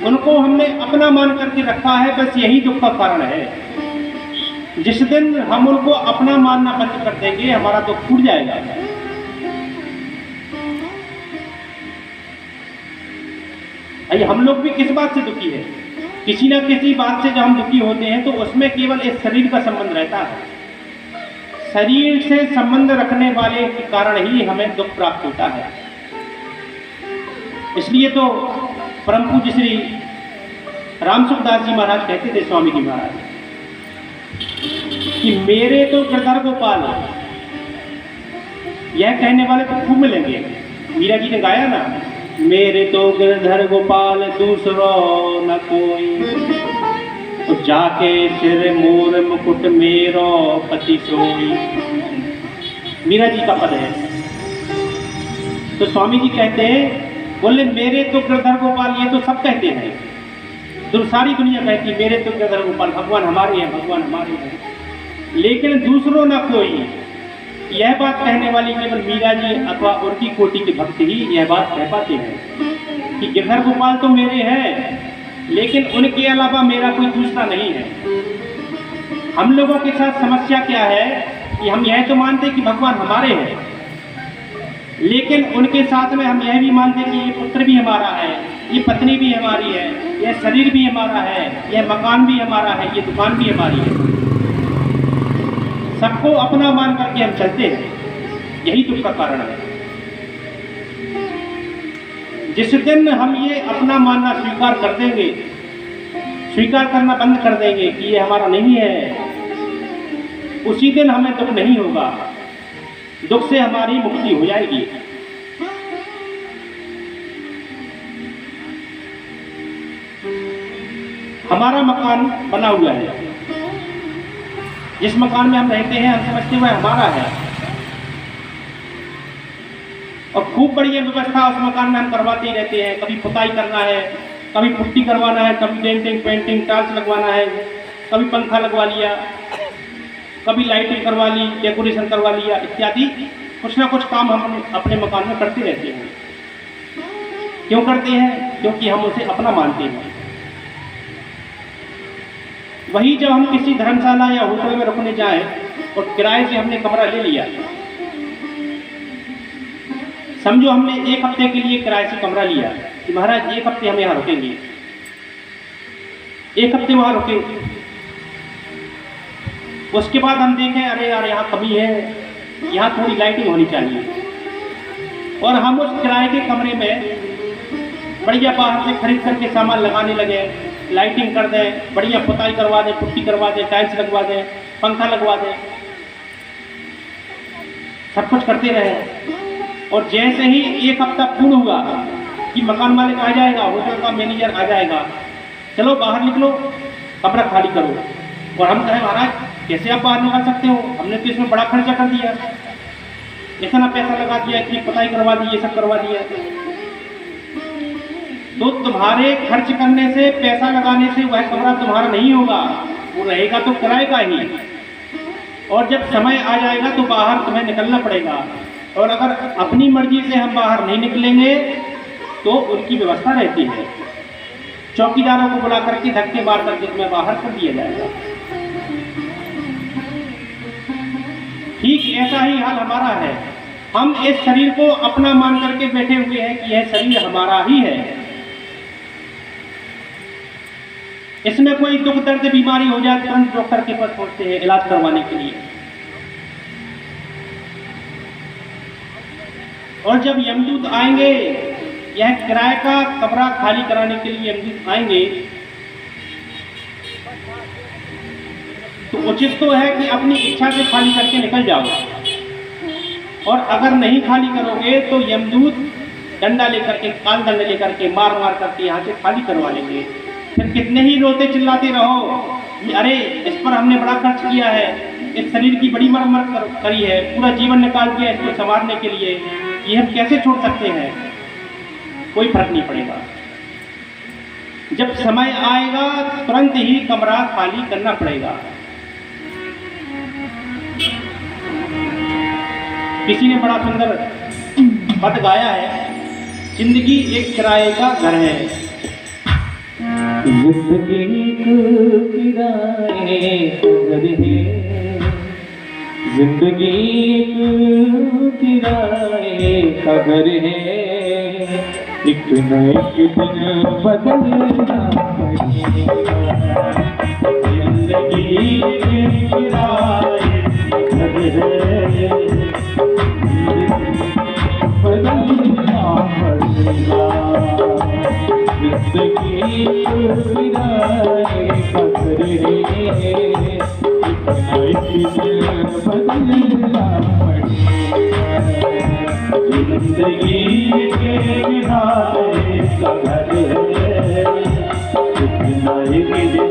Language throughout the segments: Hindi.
उनको हमने अपना मान करके रखा है, बस यही दुख का कारण है। जिस दिन हम उनको अपना मानना बंद कर देंगे, हमारा दुख टूट जाएगा। अरे हम लोग भी किस बात से दुखी है? किसी ना किसी बात से जब हम दुखी होते हैं तो उसमें केवल इस शरीर का संबंध रहता है। शरीर से संबंध रखने वाले के कारण ही हमें दुख प्राप्त होता है। इसलिए तो परम पूज्य श्री राम सुखदास जी महाराज कहते थे, स्वामी जी महाराज, कि मेरे तो गिरधर गोपाल, यह कहने वाले तो खूब मिलेंगे। मीरा जी ने गाया ना, मेरे तो गिरधर गोपाल दूसरो न कोई, तो जाके सिर मोर मुकुट मेरो पति सोई। मीरा जी का पद है। तो स्वामी जी कहते हैं, बोले मेरे तो गिरधर गोपाल, ये तो सब कहते हैं, तो सारी दुनिया कहती है मेरे तो गिरधर गोपाल, भगवान हमारे हैं, भगवान हमारे हैं, लेकिन दूसरों ना कोई। यह बात कहने वाली केवल मीरा जी अथवा उनकी कोटि के भक्त ही यह बात कह पाते हैं कि गिरधर गोपाल तो मेरे हैं, लेकिन उनके अलावा मेरा कोई दूसरा नहीं है। हम लोगों के साथ समस्या क्या है कि हम यह तो मानते कि भगवान हमारे हैं, लेकिन उनके साथ में हम यह भी मानते कि ये पुत्र भी हमारा है, ये पत्नी भी हमारी है, यह शरीर भी हमारा है, यह मकान भी हमारा है, ये दुकान भी हमारी है। सबको अपना मान करके हम चलते हैं, यही दुख का कारण है। जिस दिन हम ये अपना मानना स्वीकार कर देंगे, स्वीकार करना बंद कर देंगे कि ये हमारा नहीं है, उसी दिन हमें दुख नहीं होगा, दुख से हमारी मुक्ति हो जाएगी। हमारा मकान बना हुआ है, जिस मकान में हम रहते हैं हम समझते हुए हमारा है, और खूब बढ़िया व्यवस्था उस मकान में हम करवाते ही रहते हैं। कभी पुताई करना है, कभी पुट्टी करवाना है, कभी डेंटिंग पेंटिंग टाइल्स लगवाना है, कभी पंखा लगवा लिया, कभी लाइटिंग करवा ली, डेकोरेशन करवा लिया इत्यादि कुछ ना कुछ काम हम अपने मकान में करते रहते हैं। क्यों करते हैं? क्योंकि हम उसे अपना मानते हैं। वही जब हम किसी धर्मशाला या होटल में रुकने जाएं और किराए से हमने कमरा ले लिया, समझो हमने एक हफ्ते के लिए किराए से कमरा लिया कि महाराज एक हफ्ते हम यहाँ रुकेंगे, एक हफ्ते वहाँ रुके, उसके बाद हम देखें अरे यार यहाँ कमी है, यहाँ थोड़ी लाइटिंग होनी चाहिए, और हम उस किराए के कमरे में बढ़िया बाहर से खरीद करके सामान लगाने लगे, लाइटिंग कर दें, बढ़िया पुताई करवा दें, पुट्टी करवा दें, टाइल्स लगवा दें, पंखा लगवा दें, सब कुछ करते रहे। और जैसे ही एक हफ्ता पूर्ण हुआ कि मकान मालिक आ जाएगा, होटल का मैनेजर आ जाएगा, चलो बाहर निकलो, कमरा खाली करो। और हम कहें महाराज कैसे आप बाहर निकाल सकते हो, हमने तो इसमें बड़ा खर्चा कर दिया, इतना पैसा लगा दिया, इतनी पुताई करवा दी, ये सब करवा दिया। तो तुम्हारे खर्च करने से, पैसा लगाने से वह कमरा तुम्हारा नहीं होगा, वो रहेगा तो किराए का ही। और जब समय आ जाएगा तो बाहर तुम्हें निकलना पड़ेगा, और अगर अपनी मर्जी से हम बाहर नहीं निकलेंगे तो उनकी व्यवस्था रहती है, चौकीदारों को बुला करके धक्के मार करके तुम्हें बाहर कर दिया जाएगा। ठीक ऐसा ही हाल हमारा है। हम इस शरीर को अपना मान करके बैठे हुए हैं कि यह शरीर हमारा ही है, इसमें कोई दुख दर्द बीमारी हो जाए तुरंत डॉक्टर के पास पहुंचते हैं इलाज करवाने के लिए। और जब यमदूत आएंगे, यह किराए का कमरा खाली कराने के लिए यमदूत आएंगे, तो उचित तो है कि अपनी इच्छा से खाली करके निकल जाओ, और अगर नहीं खाली करोगे तो यमदूत डंडा लेकर के, काल दंड लेकर के मार मार करके यहाँ से खाली करवा लेंगे। फिर कितने ही रोते चिल्लाते रहो कि अरे इस पर हमने बड़ा खर्च किया है, इस शरीर की बड़ी मरम्मत करी है, पूरा जीवन निकाल दिया इसको संवारने के लिए, ये हम कैसे छोड़ सकते हैं? कोई फर्क नहीं पड़ेगा। जब समय आएगा तुरंत ही कमरा खाली करना पड़ेगा। किसी ने बड़ा सुंदर पद गाया है, जिंदगी एक किराए का घर है, जिंदगी किराए कदर है, जिंदगी किराए कदर है, एक न एक दिन बदलना पड़ेगा। जिंदगी किराए कदर है, बदलना पड़ेगा। जिंदगी किराए कदर है, बदलना पड़ेगा। जिंदगी के किराए कदर है, इतना एक दिन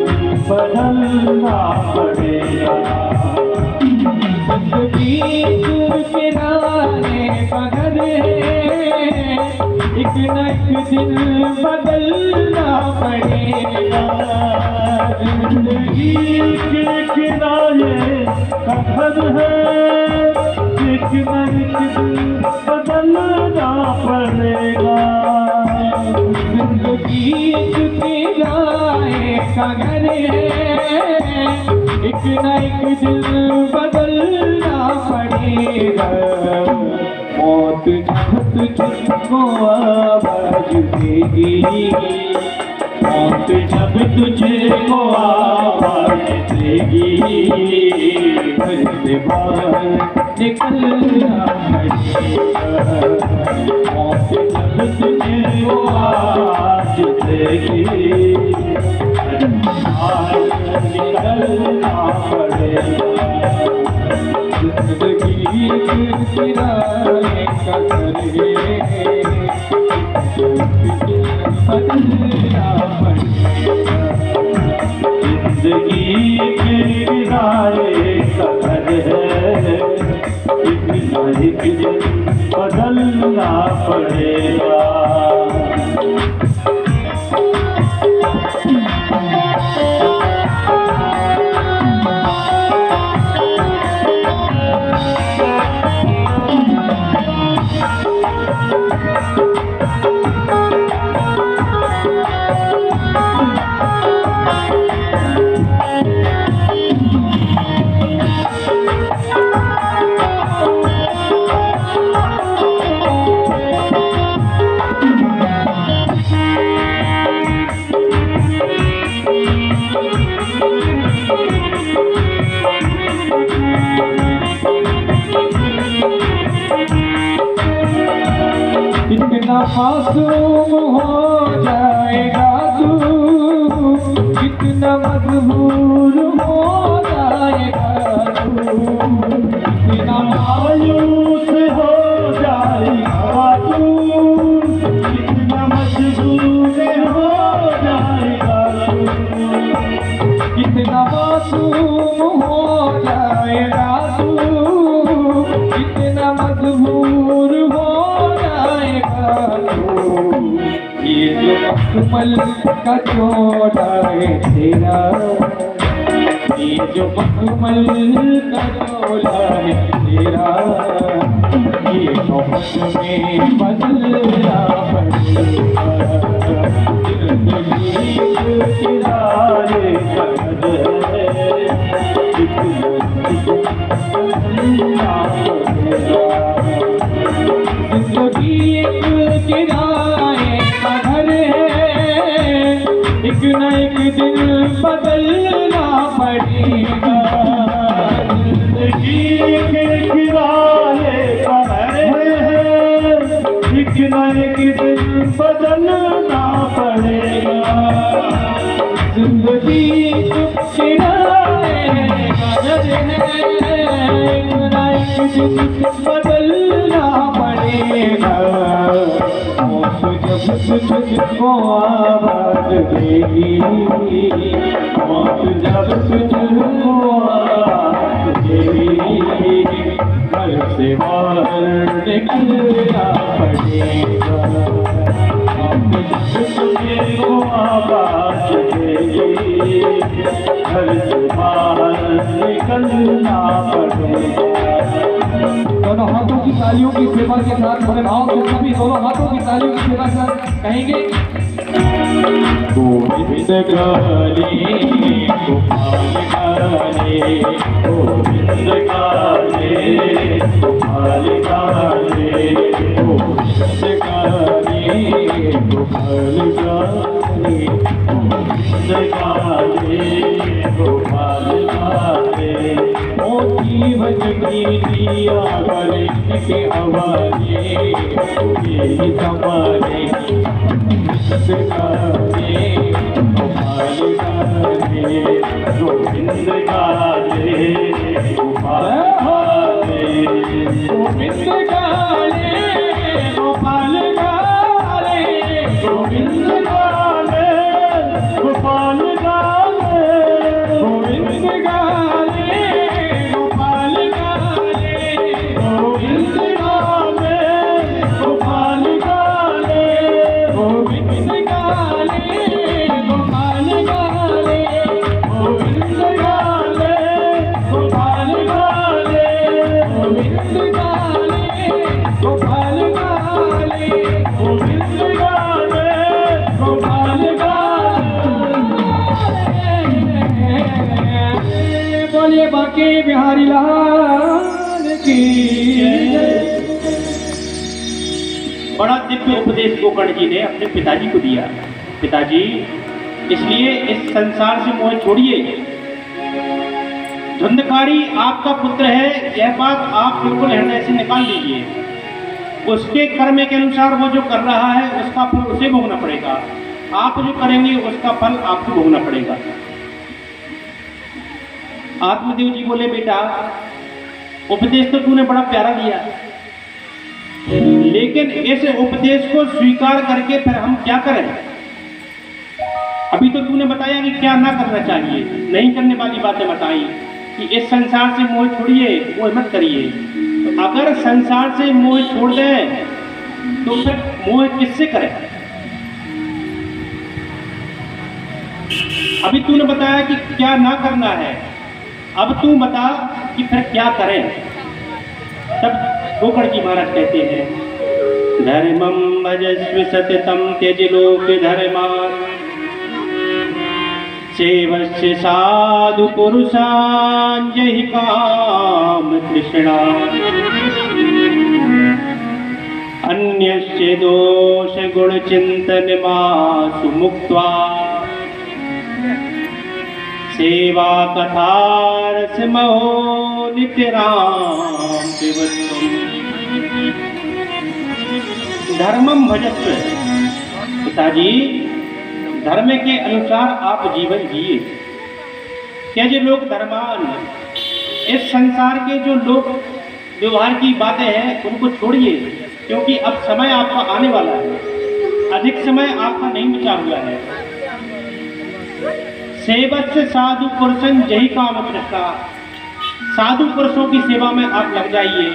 बदलना पड़ेगा। जिंदगी किराए कदर है, एक न एक दिन बदलना पड़ेगा। जिंदगी के किराए कदर है, एक न एक दिन बदलना पड़ेगा। जिंदगी के किराए कदर है, एक न एक दिन बदलना पड़ेगा। मौत तुझको आवाज देगी, मौत जब तुझको आवाज देगी, घर से बाहर निकलना पड़ेगा। मौत जब तुझको आवाज देगी, घर से बाहर निकलना पड़ेगा। जिंदगी किराए कदर है, बदलना पड़ेगा। जिंदगी किराए कदर है, एक न एक दिन बदलना पड़ेगा। कितना मासूम हो जाएगा तू, कितना मजबूर हो जाएगा तू, कितना मायूस हो जाएगा तू, कितना मजबूर हो जाएगा तू, कितना मासूम हो जाएगा तू, कितना मजबूर हो ये जो मखमल का चोला है तेरा, ये जो मखमल का चोला है तेरा, ये मोहब्बत में बदलना पड़ेगा। जिंदगी किराए कदर है, बदलना पड़ेगा। जिंदगी किराए कदर है, एक न एक दिन बदलना पड़ेगा। जिंदगी के किराए कदर है, एक न एक दिन बदलना पड़ेगा। जिंदगी किराए कदर है, एक न एक दिन बदलना पड़ेगा। मौत जब तुझको आवाज देगी, मौत जब तुझको आवाज देगी, घर से बाहर निकलना पड़ेगा। मौत जब तुझको आवाज देगी, घर से बाहर निकलना पड़ेगा। दोनों हाथों की तालियों की सेवा के साथ बड़े भाव से सभी दोनों हाथों की तालियों की सेवा के साथ कहेंगे। गोविंद गाले गोपाल गाले, गोविंद गाले गोपाल गाले, गोविंद गाले गोपाल गाले, गोविंद गाले गोपाल गाले। मोती भजनी दिया गले के हवाले, ये हमारे गाले गोपाल गाले, गोविंद गाले गोपाल गाले, गोविंद गाले गोपाल गाले, गोविंद गाले गोपाल गाले, गोविंद गाले गोपाल गाले, गोविंद गाले गोपाल गाले, गोविंद गाले गोपाल गाले, गोविंद गाले गोपाल गाले, गोविंद गाले गोपाल गाले, गोविंद गाले गोपाल गाले। बोलिए बांके बिहारी लाल की जय। बड़ा दिव्य उपदेश गोकर्ण जी ने अपने पिताजी को दिया। पिताजी, इसलिए इस संसार से मोह छोड़िए। धुंधकारी आपका पुत्र है, यह बात आप बिल्कुल हृदय से निकाल लीजिए। उसके कर्म के अनुसार वो जो कर रहा है उसका फल उसे भोगना पड़ेगा। आप जो करेंगे उसका फल आपको भोगना पड़ेगा। आत्मदेव जी बोले, बेटा उपदेश तो तूने बड़ा प्यारा दिया, लेकिन इस उपदेश को स्वीकार करके फिर हम क्या करें? अभी तो तूने बताया कि क्या ना करना चाहिए, नहीं करने वाली बातें बताई कि इस संसार से मोह छोड़िए, मोह मत करिए। तो अगर संसार से मोह छोड़ दें तो फिर मोह किससे करें? अभी तूने बताया कि क्या ना करना है, अब तू बता कि फिर क्या करें। तब गोकर्ण जी महाराज कहते हैं, धर्मं भजस्व सततं त्यज लोक धर्मान्, सेवस्य साधु पुरुषान् जहि काम तृष्णा, अन्यस्य दोष गुण चिंतन मासु मुक्त्वा, सेवा कथा रसमहो नित्यराम पिबत्वम्। धर्मम भजस्व, पिताजी धर्म के अनुसार आप जीवन जिए। त्यज लोक धर्मान, इस संसार के जो लोक व्यवहार की बातें हैं उनको छोड़िए, क्योंकि अब समय आपका आने वाला है, अधिक समय आपका नहीं बचा हुआ है। सेवस्य साधु पुरुषं जहि काम तृष्णा, साधु पुरुषों की सेवा में आप लग जाइए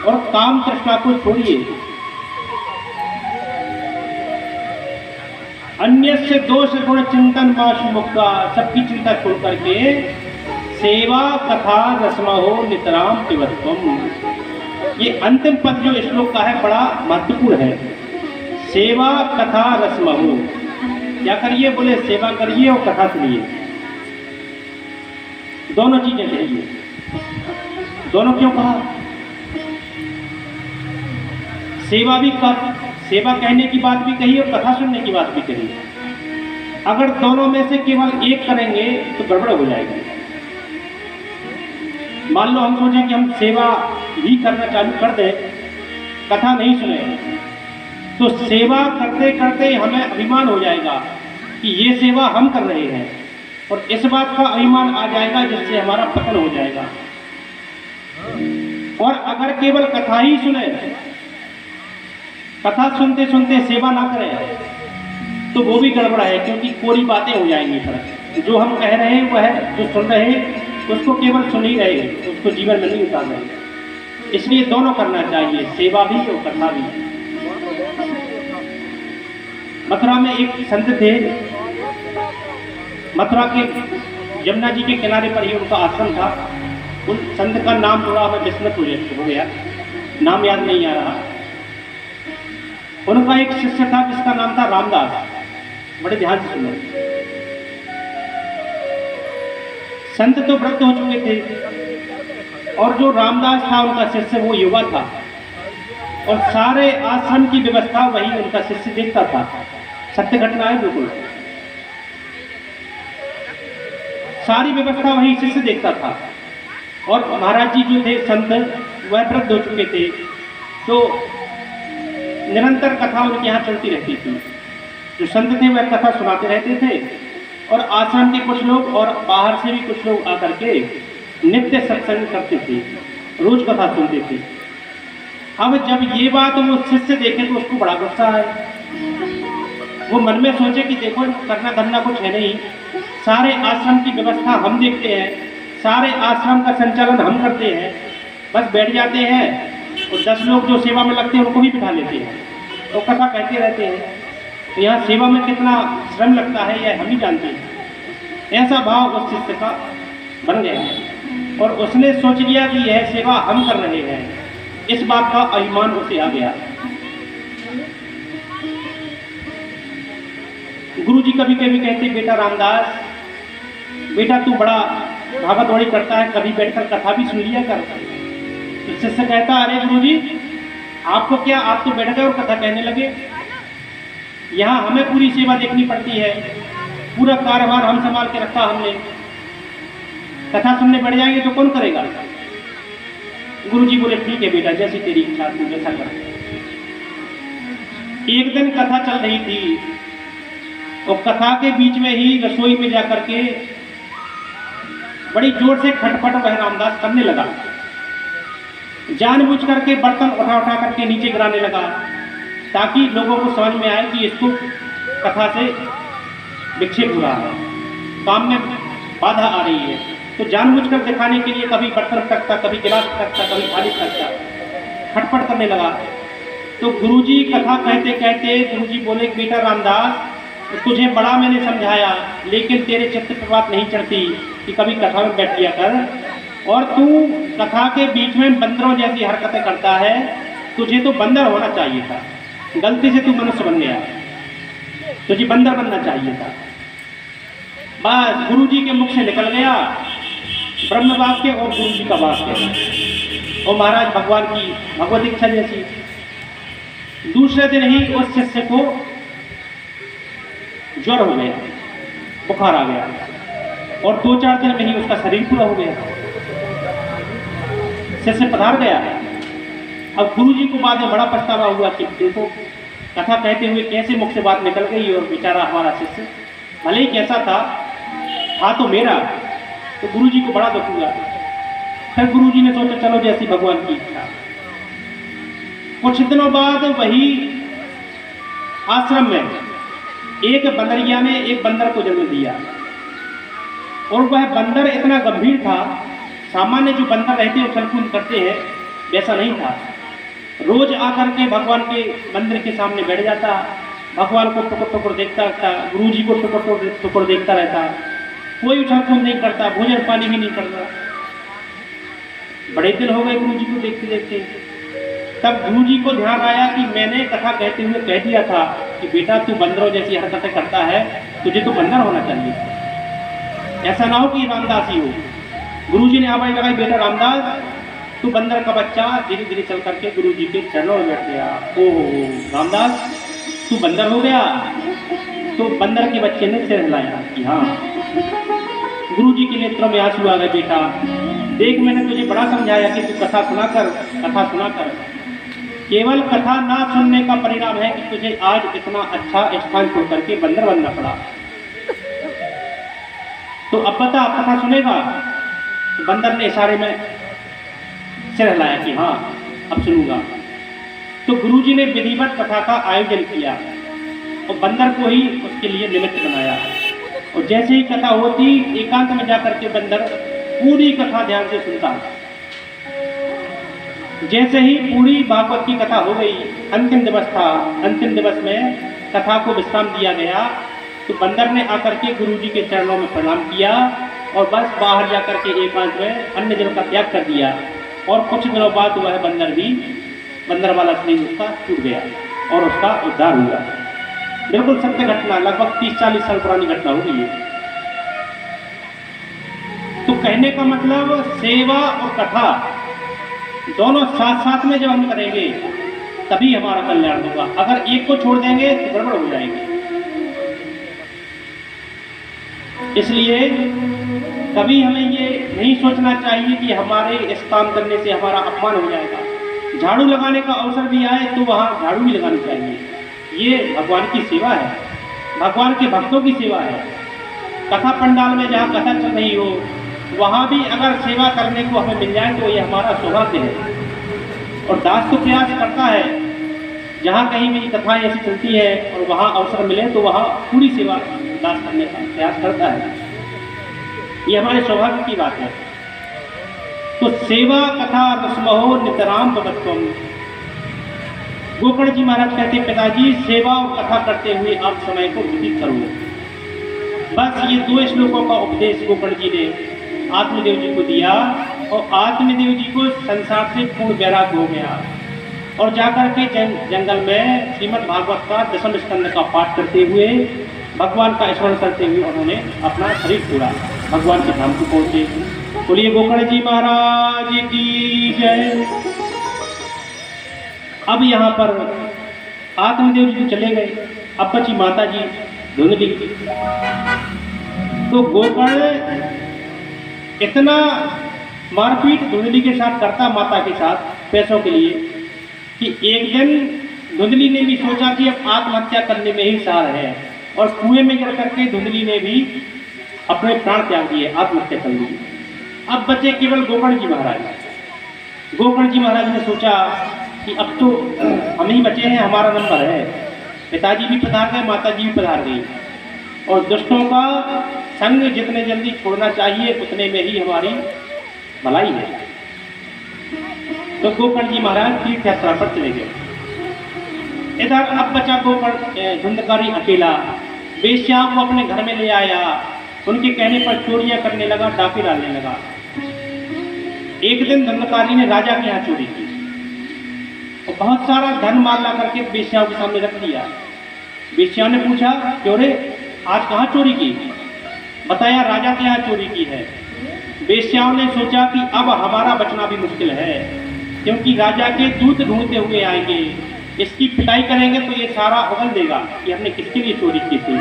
और काम तृष्णा को छोड़िए। अन्यस्य दोष गुण चिंतन माशु मुक्ता, सबकी चिंता छोड़ करके सेवा कथा रसमहो नितराम पिबत्वम्। ये अंतिम पद जो श्लोक का है बड़ा महत्वपूर्ण है। सेवा कथा रसमहो, क्या करिए? बोले सेवा करिए और कथा सुनिए, दोनों चीजें चाहिए। दोनों क्यों कहा? सेवा भी कर, सेवा कहने की बात भी कही और कथा सुनने की बात भी कही। अगर दोनों में से केवल एक करेंगे तो गड़बड़ हो जाएगी। मान लो हम सोचें कि हम सेवा भी करना चालू कर दें, कथा नहीं सुने, तो सेवा करते करते हमें अभिमान हो जाएगा कि ये सेवा हम कर रहे हैं, और इस बात का अभिमान आ जाएगा जिससे हमारा पतन हो जाएगा। और अगर केवल कथा ही सुने, कथा सुनते सुनते सेवा ना करें तो वो भी गड़बड़ा है, क्योंकि कोरी बातें हो जाएंगी। पर जो हम कह रहे हैं वह है, जो सुन रहे हैं उसको केवल सुन ही रहे, उसको जीवन में नहीं उतार रहे। इसलिए दोनों करना चाहिए, सेवा भी और कथा भी। मथुरा में एक संत थे, मथुरा के यमुना जी के किनारे पर ही उनका आश्रम था। उन संत का नाम थोड़ा हमें विस्मृत हो गया, नाम याद नहीं आ रहा। उनका एक शिष्य था जिसका नाम था रामदास। बड़े ध्यान से सुनो। संत तो वृद्ध हो चुके थे और जो रामदास था उनका शिष्य वो युवा था, और सारे आश्रम की व्यवस्था वही उनका शिष्य देखता था। सत्य घटना है बिल्कुल, सारी व्यवस्था वही शिष्य देखता था। और महाराज जी जो थे संत, वह वृद्ध हो चुके थे, तो निरंतर कथा उनके यहाँ चलती रहती थी। जो संत थे वह कथा सुनाते रहते थे, और आश्रम के कुछ लोग और बाहर से भी कुछ लोग आकर के नित्य सत्संग करते थे, रोज कथा सुनते थे। अब जब ये बात वो शिष्य देखे तो उसको बड़ा गुस्सा है। वो मन में सोचे कि देखो करना धरना कुछ है नहीं, सारे आश्रम की व्यवस्था हम देखते हैं, सारे आश्रम का संचालन हम करते हैं, बस बैठ जाते हैं और 10 लोग जो सेवा में लगते हैं उनको भी बिठा लेते हैं, तो कथा कहते रहते हैं। तो यहाँ सेवा में कितना श्रम लगता है यह हम ही जानते हैं। ऐसा भाव उस शिष्य का बन गया और उसने सोच लिया कि यह सेवा हम कर रहे हैं। इस बात का अभिमान उसे आ गया। गुरु जी कभी कभी कहते, बेटा रामदास, बेटा तू बड़ा भागत दौड़ी करता है, कभी बैठकर कथा भी सुन लिया कर। तो शिष्य कहता, अरे गुरु जी आपको क्या, आप तो बैठ गए और कथा कहने लगे। यहाँ हमें पूरी सेवा देखनी पड़ती है, पूरा कारोबार हम संभाल के रखा हमने, कथा सुनने बैठ जाएंगे तो कौन करेगा। गुरु जी बोले, ठीक है बेटा, जैसी तेरी इच्छा तू जैसा कर। एक दिन कथा चल रही थी और कथा के बीच में ही रसोई में जाकर के बड़ी जोर से खटपट वह रामदास करने लगा। जानबूझ करके बर्तन उठा उठा करके नीचे गिराने लगा, ताकि लोगों को समझ में आए कि इसको कथा से विक्षेप हो रहा है, काम में बाधा आ रही है। तो जानबूझकर दिखाने के लिए कभी बर्तन टकता, कभी गिलास टकता, कभी थाली टकता, खटपट करने लगा। तो गुरुजी कथा कहते कहते गुरुजी बोले, बेटा रामदास, तुझे बड़ा मैंने समझाया, लेकिन तेरे चित्त पर बात नहीं चढ़ती कि कभी कथा में बैठ लिया कर, और तू कथा के बीच में बंदरों जैसी हरकतें करता है। तुझे तो बंदर होना चाहिए था, गलती से तू मनुष्य बन गया, तुझे बंदर बनना चाहिए था। बस गुरुजी के मुख से निकल गया ब्रह्म वाक्य और गुरुजी का वाक्य, और महाराज भगवान की भगवत इच्छा जैसी। दूसरे दिन ही उस शिष्य को ज्वर हो गया, बुखार आ गया, और 2-4 दिन में ही उसका शरीर पूरा हो गया, शिष्य पधार गया। अब गुरुजी को बाद में बड़ा पछतावा हुआ कि देखो कथा कहते हुए कैसे मुख से बात निकल गई, और बेचारा हमारा शिष्य भले ही कैसा था तो मेरा। तो गुरुजी को बड़ा दुख हुआ। फिर गुरुजी ने सोचा चलो जैसी भगवान की इच्छा। कुछ दिनों बाद वही आश्रम में एक बंदरिया ने एक बंदर को जन्म दिया, और वह बंदर इतना गंभीर था, सामान्य जो बंदर रहते हैं उछल कूद करते हैं वैसा नहीं था। रोज आकर के भगवान के मंदिर के सामने बैठ जाता, भगवान को टुकुर टुकुर देखता रहता, गुरुजी को टुकुर टुकुर देखता रहता, कोई उछल कूद नहीं करता, भोजन पानी भी नहीं करता। बड़े दिन हो गए गुरुजी को देखते देखते। तब गुरुजी को ध्यान आया कि मैंने कथा कहते हुए कह दिया था कि बेटा तू बंदरों जैसी हरकतें करता है, तुझे तो बंदर होना चाहिए, ऐसा ना हो कि रामदास ही हो। गुरुजी ने आवाज लगाई, बेटा रामदास, तू बंदर का बच्चा। धीरे धीरे चल करके गुरुजी के चरणों में बैठ गया। ओहो रामदास, तू बंदर हो गया। तो बंदर के बच्चे ने सिर हिलाया कि हाँ। गुरुजी के नेत्रों में आंसू आ गए, बेटा देख मैंने तुझे बड़ा समझाया कि तू कथा सुना कर। केवल कथा ना सुनने का परिणाम है कि तुझे आज इतना अच्छा स्थान छोड़ करके बंदर बनना पड़ा। तो अब बता, कथा सुनेगा? तो बंदर ने इशारे में सिर हिलाया कि हाँ अब सुनूंगा। तो गुरुजी ने विधिवत कथा का आयोजन किया और बंदर को ही उसके लिए निमित्त बनाया, और जैसे ही कथा होती एकांत में जाकर के बंदर पूरी कथा ध्यान से सुनता। जैसे ही पूरी भागवत की कथा हो गई, अंतिम दिवस था, अंतिम दिवस में कथा को विश्राम दिया गया, तो बंदर ने आकर के गुरुजी के चरणों में प्रणाम किया और बस बाहर जाकर के एकांत में अन्य जनों का त्याग कर दिया। और कुछ दिनों बाद वह बंदर वाला शरीर उसका टूट गया और उसका उद्धार हुआ। बिल्कुल सत्य घटना, लगभग 30-40 साल पुरानी घटना होगी ये। तो कहने का मतलब सेवा और कथा दोनों साथ साथ में जब हम करेंगे तभी हमारा कल्याण होगा। अगर एक को छोड़ देंगे तो गड़बड़ हो जाएगी। इसलिए कभी हमें ये नहीं सोचना चाहिए कि हमारे इस काम करने से हमारा अपमान हो जाएगा। झाड़ू लगाने का अवसर भी आए तो वहाँ झाड़ू भी लगानी चाहिए। ये भगवान की सेवा है, भगवान के भक्तों की सेवा है। कथा पंडाल में जहाँ कथा चल रही हो वहाँ भी अगर सेवा करने को हमें मिल जाए तो ये हमारा सौभाग्य है। और दास तो प्रयास करता है, जहाँ कहीं भी कथाएं ऐसी चलती है और वहाँ अवसर मिले तो वहाँ पूरी सेवा दास करने का प्रयास करता है। ये हमारे सौभाग्य की बात है। तो सेवा कथा रस्महो नितराम भवत्वम। गोकर्ण जी महाराज कहते पिताजी सेवा और कथा करते हुए आप समय को व्यतीत करो। बस ये 2 श्लोकों का उपदेश गोकर्ण जी ने आत्मदेव जी को दिया और आत्मदेव जी को संसार से पूर्ण वैराग्य हो गया और जाकर के जंगल में श्रीमद् भागवत का 10वें स्कंद का पाठ करते हुए भगवान का स्मरण करते हुए उन्होंने अपना शरीर छोड़ा, भगवान के धाम को पहुंचे। बोलिए गोकर्ण जी महाराज की जय। अब यहाँ पर आत्मदेव जी चले गए, अब बची माता जी धुंधली। तो गोकर्ण इतना मारपीट धुंधली के साथ करता, माता के साथ पैसों के लिए, कि एक दिन धुंधली ने भी सोचा कि अब आत्महत्या करने में ही सार है और कुएं में गिर करके धुंधली ने भी अपने प्राण त्याग दिए, आत्महत्या कर ली। अब बचे केवल गोकर्ण जी महाराज। गोकर्ण जी महाराज ने सोचा कि अब तो हम ही बचे हैं, हमारा नंबर है। पिताजी भी पधार गए, माता जी भी पधार गई और दुष्टों का संग जितने जल्दी छोड़ना चाहिए उतने में ही हमारी भलाई है। तो गोकर्ण जी महाराज तीर्थ यात्रा पर चले गए। इधर अब बचा गोकर्ण धुंधकारी अकेला, वेश्याओं को अपने घर में ले आया, उनके कहने पर चोरियां करने लगा, डाके डालने लगा। एक दिन धुंधकारी ने राजा के यहाँ चोरी की और बहुत सारा धन माल ला करके वेश्याओं के सामने रख दिया। वेश्याओं ने पूछा, क्यों रे आज कहाँ चोरी की? बताया राजा के यहाँ चोरी की है। वेश्याओं ने सोचा कि अब हमारा बचना भी मुश्किल है, क्योंकि राजा के दूत ढूंढते हुए आएंगे, इसकी पिटाई करेंगे तो ये सारा उगल देगा कि हमने किसके लिए चोरी की थी।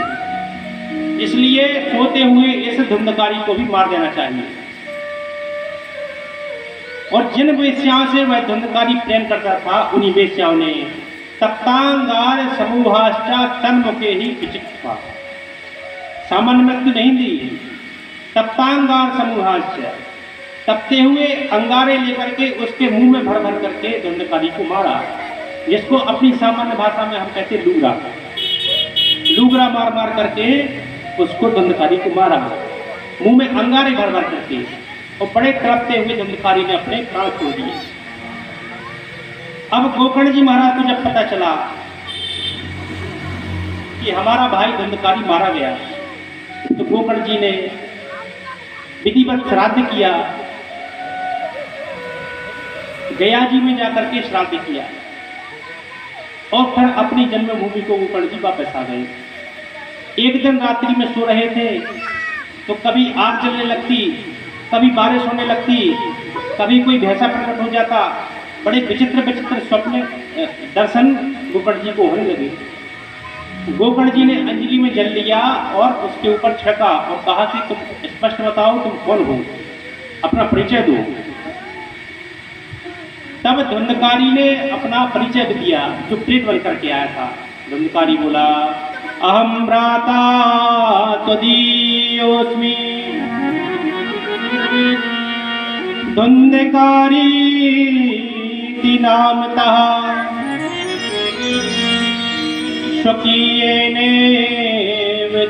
इसलिए सोते हुए इस धुंधकारी को भी मार देना चाहिए। और जिन वेश्याओं से वह धुंधकारी प्रेम करता था उन्हीं वेश्याओं ने सप्तांगार समूहाश्चा तन्मुखे ही विचित्वा, सामान्य मृत्यु नहीं दी, सप्तांगार समूहाश्चा, तपते हुए अंगारे लेकर के उसके मुंह में भर भर करके धुंधकारी को मारा, जिसको अपनी सामान्य भाषा में हम कहते लूगरा। लूगरा मार मार करके उसको धुंधकारी को मारा, मुंह में अंगारे भर भर करके, और बड़े तड़पते हुए धुंधकारी ने अपने प्राण छोड़ दिए। अब गोकर्ण जी महाराज को जब पता चला कि हमारा भाई धुंधकारी मारा गया, तो गोकर्ण जी ने विधिवत श्राद्ध किया, गया जी में जाकर के श्राद्ध किया और फिर अपनी जन्मभूमि को गोकर्ण जी वापस आ गए। एक दिन रात्रि में सो रहे थे तो कभी आग जलने लगती, कभी बारिश होने लगती, कभी कोई भैंसा प्रकट हो जाता। बड़े विचित्र विचित्र स्वप्न दर्शन गोकर्ण जी को होने लगे। गोकर्ण जी ने अंजलि में जल लिया और उसके ऊपर छिड़का और कहा कि तुम स्पष्ट बताओ तुम कौन हो, अपना परिचय दो। तब धुंधकारी ने अपना परिचय दिया, जो प्रेत बन करके आया था। धुंधकारी बोला, अहम भ्राता त्वदीयोऽस्मि धुंधकारी नामतः स्वकीयेनेव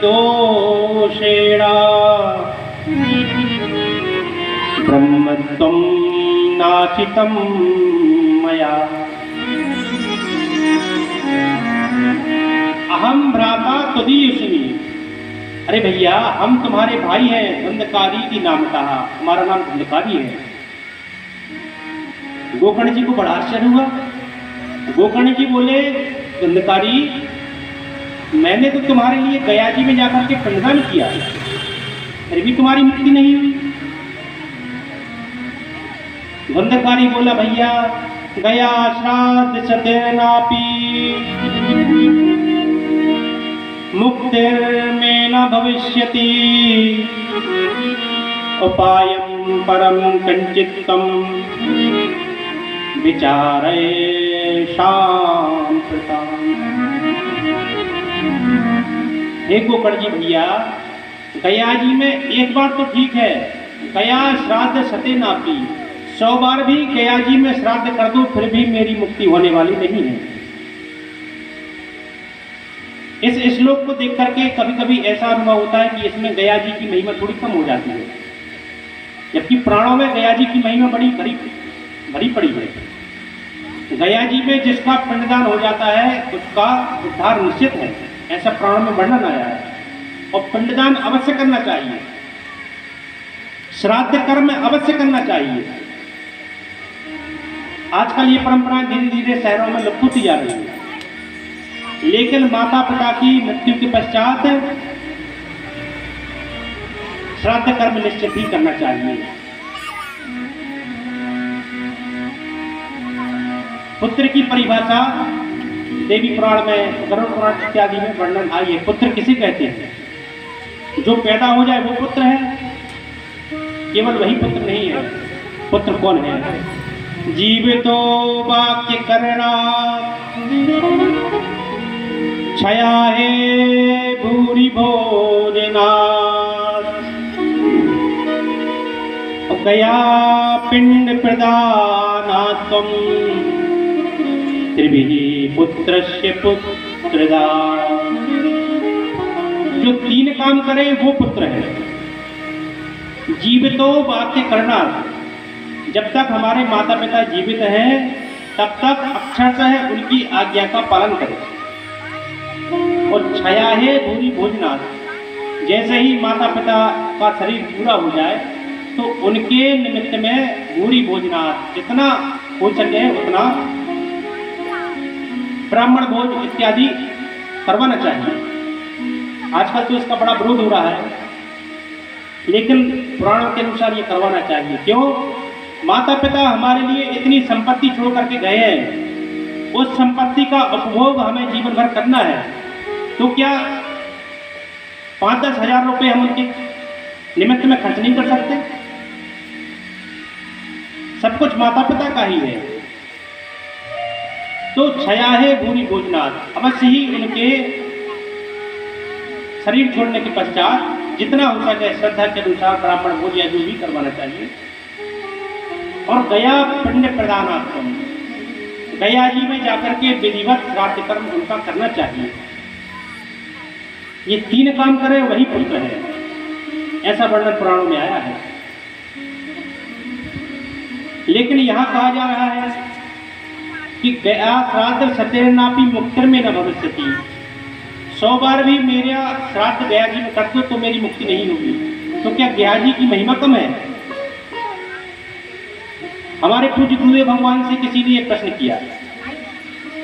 दोषेण ब्रह्मत्वं नाचितं मया। अहम भ्राता त्वदीयोऽस्मि, अरे भैया हम तुम्हारे भाई हैं, धुंधकारी की नामतः, हमारा नाम धुंधकारी है। गोकर्ण जी को बड़ा आश्चर्य हुआ। गोकर्ण जी बोले, धुंधकारी मैंने तो तुम्हारे लिए गया जी में जाकर के पिंडदान किया, फिर भी तुम्हारी मुक्ति नहीं हुई। धुंधकारी बोला, भैया गया श्राद्ध सतेनापि मुक्तिर्मे न भविष्यति उपायं परम कंचित्तम विचारय शांप्रताम। हे गोकर्ण जी भैया, गया जी में एक बार तो ठीक है, गया श्राद्ध सतेनापि, 100 बार भी गया जी में श्राद्ध कर दो फिर भी मेरी मुक्ति होने वाली नहीं है। इस श्लोक को देख करके कभी कभी ऐसा अनुभव होता है कि इसमें गया जी की महिमा थोड़ी कम हो जाती है, जबकि पुराणों में गया जी की महिमा बड़ी भरी पड़ी है। गया जी में जिसका पिंडदान हो जाता है उसका उद्धार निश्चित है, ऐसा पुराणों में वर्णन आया है। और पिंडदान अवश्य करना चाहिए, श्राद्ध कर्म अवश्य करना चाहिए। आजकल ये परंपराएं धीरे धीरे शहरों में लुप्त होती जा रही है, लेकिन माता पिता की मृत्यु के पश्चात श्राद्ध कर्म निश्चित ही करना चाहिए। पुत्र की परिभाषा देवी पुराण में, गरुड़ पुराण इत्यादि में वर्णन आई है। पुत्र किसे कहते हैं? जो पैदा हो जाए वो पुत्र है, केवल वही पुत्र नहीं है। पुत्र कौन है? जीवितो वाक्य करना छया है भूरि भोजना गया पिंड प्रदानात्वं त्रिभिः पुत्रस्य पुत्रदान। जो 3 काम करे वो पुत्र है। जीवितो वाक्य करना, जब तक हमारे माता पिता जीवित हैं तब तक अक्षरशः उनकी आज्ञा का पालन करें। और छया है भूरि भोजना, जैसे ही माता पिता का शरीर पूरा हो जाए तो उनके निमित्त में भूरि भोजना, जितना हो सके उतना ब्राह्मण भोज इत्यादि करवाना चाहिए। आजकल तो इसका बड़ा विरोध हो रहा है, लेकिन पुराणों के अनुसार ये करवाना चाहिए। क्यों? माता पिता हमारे लिए इतनी संपत्ति छोड़ करके गए हैं, उस संपत्ति का उपभोग हमें जीवन भर करना है, तो क्या 5-10 हजार रुपये हम उनके निमित्त में खर्च नहीं कर सकते? सब कुछ माता पिता का ही है। तो छया है भूरि भोजनात्, अवश्य ही उनके शरीर छोड़ने के पश्चात जितना हो सके श्रद्धा के अनुसार ब्राह्मण भोज या जो भी करवाना चाहिए। और गया पिंड प्रदानात्म, गया जी में जाकर के विधिवत श्राद्ध कर्म उनका करना चाहिए। ये 3 काम करे वही पुत्र है, ऐसा वर्णन पुराणों में आया है। लेकिन यहाँ कहा जा रहा है कि गया श्राद्ध सतेनापि मुक्तिर्मे न भविष्यति, 100 बार भी मेरा श्राद्ध गया जी में कर दो तो मेरी मुक्ति नहीं होगी। तो क्या गया जी की महिमा कम है? हमारे पूज्य गुरुदेव भगवान से किसी ने एक प्रश्न किया,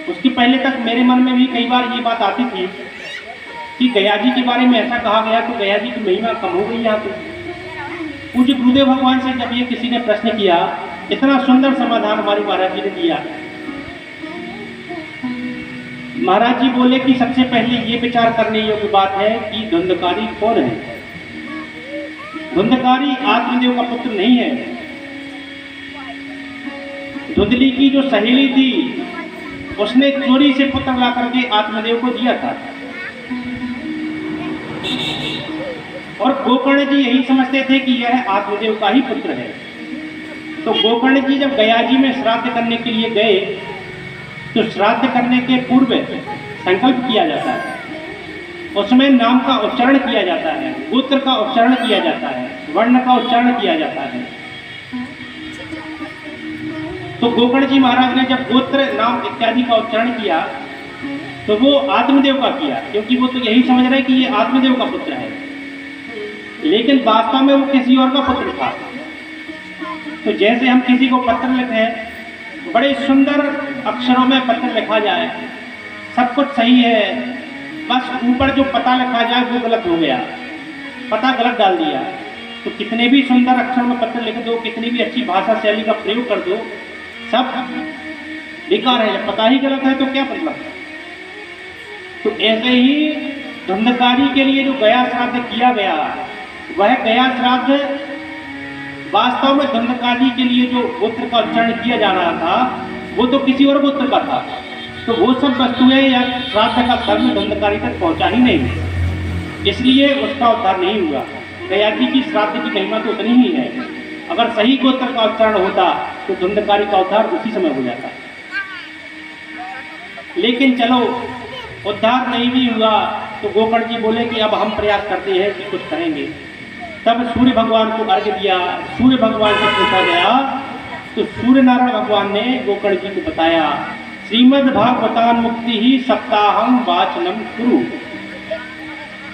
उसके पहले तक मेरे मन में भी कई बार ये बात आती थी कि गया जी के बारे में ऐसा कहा गया तो गया जी की महिमा कम हो गई यहाँ पे। पूज्य गुरुदेव भगवान से जब ये किसी ने प्रश्न किया, इतना सुंदर समाधान हमारे महाराज जी ने दिया। महाराज जी बोले कि सबसे पहले ये विचार करने योग्य बात है कि धुंधकारी कौन है। धुंधकारी आत्मदेव का पुत्र नहीं है। धुंधली की जो सहेली थी उसने चोरी से पुत्र ला करके आत्मदेव को दिया था। और गोकर्ण जी यही समझते थे कि यह आत्मदेव का ही पुत्र है। तो गोकर्ण जी जब गया जी में श्राद्ध करने के लिए गए तो श्राद्ध करने के पूर्व संकल्प किया जाता है, उसमें नाम का उच्चारण किया जाता है, गोत्र का उच्चारण किया जाता है, वर्ण का उच्चारण किया जाता है। तो गोकर्ण जी महाराज ने जब गोत्र नाम इत्यादि का उच्चारण किया तो वो आत्मदेव का किया, क्योंकि वो तो यही समझ रहे कि ये आत्मदेव का पुत्र है, लेकिन वास्तव में वो किसी और का पुत्र था। तो जैसे हम किसी को पत्र लिखें, बड़े सुंदर अक्षरों में पत्र लिखा जाए, सब कुछ सही है, बस ऊपर जो पता लिखा जाए वो गलत हो गया, पता गलत डाल दिया। तो कितने भी सुंदर अक्षर में पत्र लिख दो, कितनी भी अच्छी भाषा शैली का प्रयोग कर दो, सब बेकार है। जब पता ही गलत है तो क्या मतलब। तो ऐसे ही धुंधकारी के लिए जो गया श्राद्ध किया गया, वह गया श्राद्ध वास्तव में धुंधकारी के लिए जो गोत्र का उच्चारण किया जा रहा था वो तो किसी और गोत्र का था। तो वो सब वस्तुएं या श्राद्ध का धर्म धुंधकारी तक पहुंचा ही नहीं, इसलिए उसका उद्धार नहीं हुआ। गया जी की श्राद्ध की महिमा तो उतनी ही है। अगर सही गोत्र का उच्चारण होता तो धुंधकारी का उद्धार उसी समय हो जाता। लेकिन चलो उद्धार नहीं भी हुआ तो गोकर्ण जी बोले कि अब हम प्रयास करते हैं कि कुछ करेंगे। तब सूर्य भगवान को अर्घ्य दिया। सूर्य भगवान से पूछा गया तो सूर्य नारायण भगवान ने गोकर्ण जी को बताया, श्रीमद् भागवतान मुक्ति ही सप्ताहम वाचनम कुरु।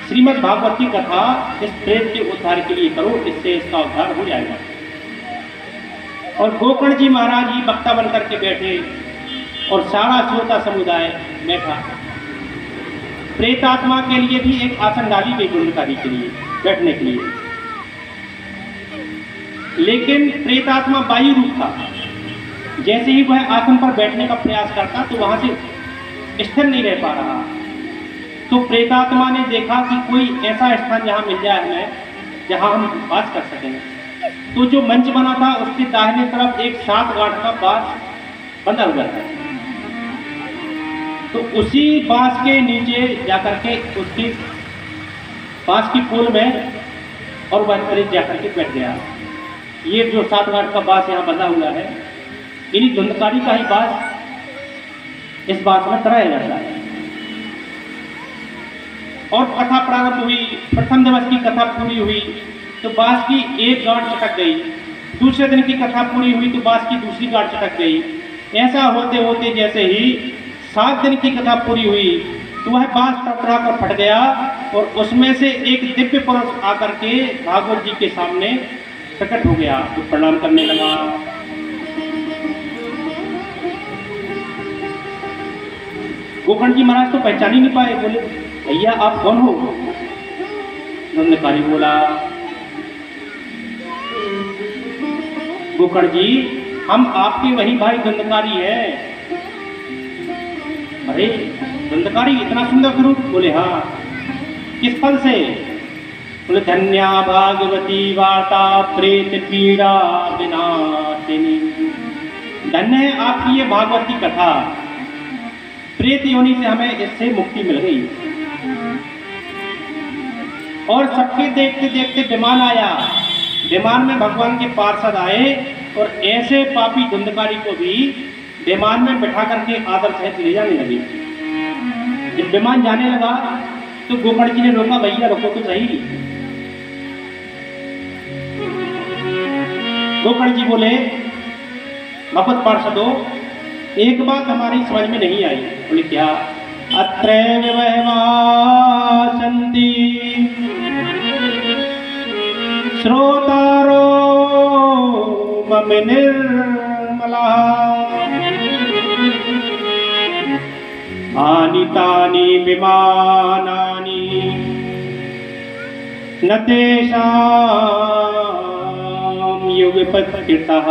श्रीमद् भागवत की कथा इस प्रेत के उद्धार के लिए करो, इससे इसका उद्धार हो जाएगा। और गोकर्ण जी महाराज ही वक्ता बनकर के बैठे और सारा श्रोता समुदाय बैठा। प्रेतात्मा के लिए भी एक आसन डाली गई धुंधकारी के लिए बैठने के लिए, लेकिन प्रेतात्मा वायु रूप था। जैसे ही वह आसन पर बैठने का प्रयास करता तो वहां से स्थिर नहीं रह पा रहा। तो प्रेतात्मा ने देखा कि कोई ऐसा स्थान जहां मिल जाए हमें, जहां हम वास कर सकें। तो जो मंच बना था उसके दाहिने तरफ एक 7 गांठ का बांस बंधा हुआ था। तो उसी बांस के नीचे जाकर के उसकी बांस की पोल में और वह करीब जाकर के बैठ गया। ये जो 7 गांठ का बांस यहाँ बंधा हुआ है, इन्हीं धुंधकारी का ही बांस इस बांस में तराया जाता है। और कथा प्रारंभ हुई। प्रथम दिवस की कथा पूरी हुई तो बांस की एक गांठ चटक गई। दूसरे दिन की कथा पूरी हुई तो बांस की दूसरी गांठ चटक गई। ऐसा होते होते जैसे ही 7 दिन की कथा पूरी हुई तो वह बांस टकरा कर फट गया और उसमें से एक दिव्य पुरुष आकर के भागवत जी के सामने प्रकट हो गया। तो प्रणाम करने लगा। गोकर्ण जी महाराज तो पहचान ही नहीं पाए। बोले, भैया आप कौन हो? धुंधकारी बोला, गोकर्ण जी हम आपके वही भाई धुंधकारी हैं। अरे धुंधकारी इतना सुंदर स्वरूप? बोले हाँ। किस फल से? बोले धन्या भागवती वार्ता प्रेत पीड़ा विनाशिनी। धन्य है आपकी ये भागवत की कथा, प्रेत योनि से हमें इससे मुक्ति मिल गई। और सबके देखते देखते विमान आया। विमान में भगवान के पार्षद आए और ऐसे पापी धुंधकारी को भी विमान में बिठा करके आदर सहित ले जाने लगे। जब विमान जाने लगा तो गोकर्ण जी ने रोका, भैया रुको तो सही। गोकर्ण जी बोले, भगवत पार्षदो एक बात हमारी समझ में नहीं आई। बोले क्या? अत्रैव वहवासन्ति श्रोतारो मम निर्मलाः आनीतानि विमानानि न तेषां युगपत्कृतः।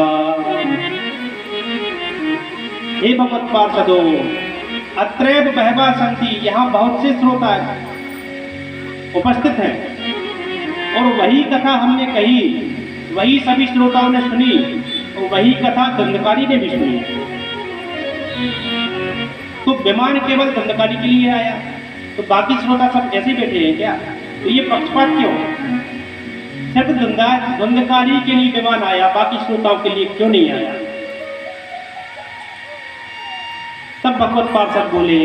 हे भगवत पार्षदो, अत्रैव बहवा सन्ति, यहाँ बहुत से श्रोता उपस्थित हैं और वही कथा हमने कही, वही सभी श्रोताओं ने सुनी और वही कथा धुंधकारी ने भी सुनी। तो विमान केवल धुंधकारी के लिए आया तो बाकी श्रोता सब ऐसे बैठे हैं क्या? तो ये पक्षपात क्यों? सिर्फ धुंधकारी के लिए विमान आया, बाकी श्रोताओं के लिए क्यों नहीं आया? तब भगवत पार्षद बोले,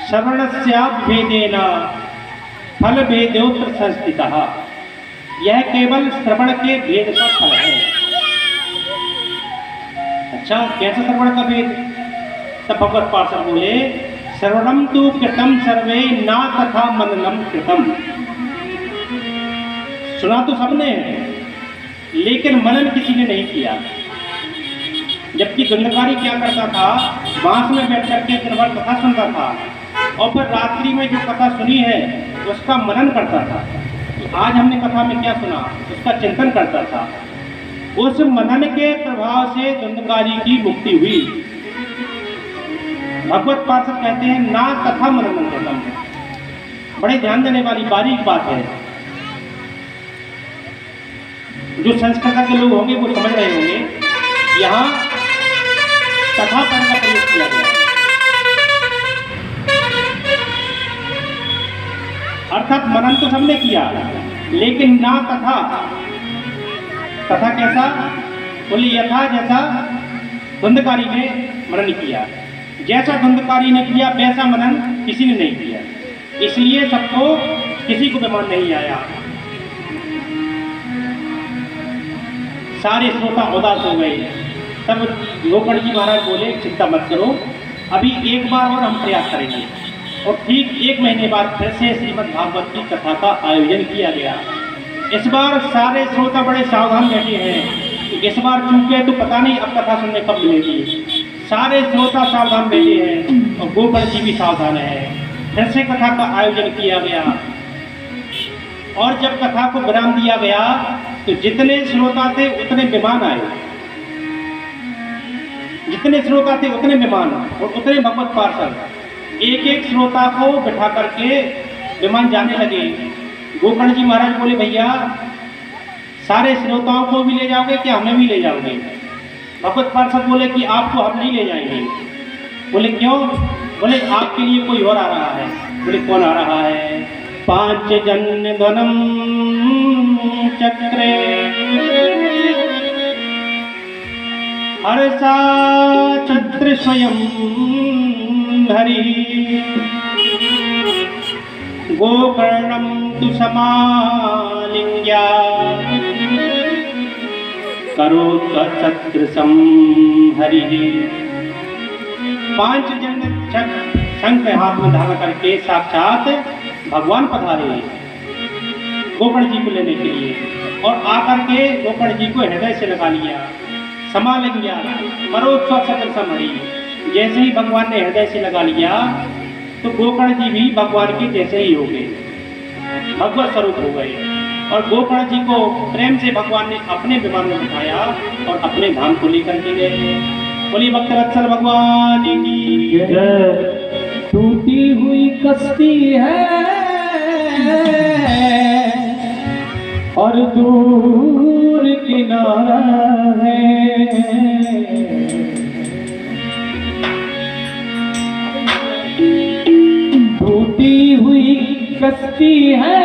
श्रवणस्याभेदेन फल भेदोत्र संस्थितः। यह केवल श्रवण के भेद का फल है। अच्छा, कैसे श्रवण का भेद? तब भगवत पार्षद बोले, श्रवणम तु कृतम सर्वे ना तथा मननम कृतम। सुना तो सबने है लेकिन मनन किसी ने नहीं किया। जबकि धुंधकारी क्या करता था, बांस में बैठ करके दिन भर कथा सुनता था और फिर रात्रि में जो कथा सुनी है उसका मनन करता था कि आज हमने कथा में क्या सुना, उसका चिंतन करता था। उस मनन के प्रभाव से धुंधकारी की मुक्ति हुई। भगवत पार्षद कहते हैं ना कथा मनन करता है। बड़े ध्यान देने वाली बारीक बात है। जो संस्कृत के लोग होंगे वो समझ रहे होंगे, यहाँ कथा पद का प्रयोग किया गया, अर्थात मनन तो सबने किया, लेकिन ना कथा। कथा कैसा? बोले यथा जैसा धुंधकारी ने मनन किया, जैसा धुंधकारी ने किया वैसा मनन किसी ने नहीं किया, इसलिए सबको किसी को विमान नहीं आया। सारे श्रोता उदास हो गए। तब गोकर्ण जी महाराज बोले चिंता मत करो, अभी एक बार और हम प्रयास करेंगे। और ठीक 1 महीने बाद फिर से श्रीमद् भागवत की कथा का आयोजन किया गया। इस बार सारे श्रोता बड़े सावधान बैठे हैं, इस बार चूके तो पता नहीं अब कथा सुनने कब मिलेगी। सारे श्रोता सावधान बैठे हैं और गोकर्ण जी भी सावधान है। फिर से कथा का आयोजन किया गया और जब कथा को विराम दिया गया तो जितने श्रोता थे उतने विमान आए, जितने श्रोता थे उतने विमान और उतने भगवत पार्षद एक एक श्रोता को बिठा करके विमान जाने लगे। गोकर्ण जी महाराज बोले भैया सारे श्रोताओं को भी ले जाओगे क्या हमें भी ले जाओगे? भगवत पार्षद बोले कि आपको हम नहीं ले जाएंगे। बोले क्यों? बोले आपके लिए कोई और आ रहा है। बोले कौन आ रहा है? 5 जन धनम चक्रे हर्षा छत्र स्वयं हरि गोकर्णम तु समालिंग्या करो छत्र संहरि। 5 जन शंख हाथ में धारण करके साक्षात भगवान पधारे गोकर्ण जी को लेने के लिए और आकर के गोकर्ण जी को हृदय से लगा लिया, समालिंग गया, छत्र संहरि। जैसे ही भगवान ने हृदय से लगा लिया तो गोकर्ण जी भी भगवान के जैसे ही हो गए, भगवत स्वरूप हो गए और गोकर्ण जी को प्रेम से भगवान ने अपने विमान में बिठाया और अपने धाम को लेकर के गए। बोलिए भक्तवत्सल भगवान की जय। टूटी हुई कश्ती है और दूर किनारा है, टूटी हुई कश्ती है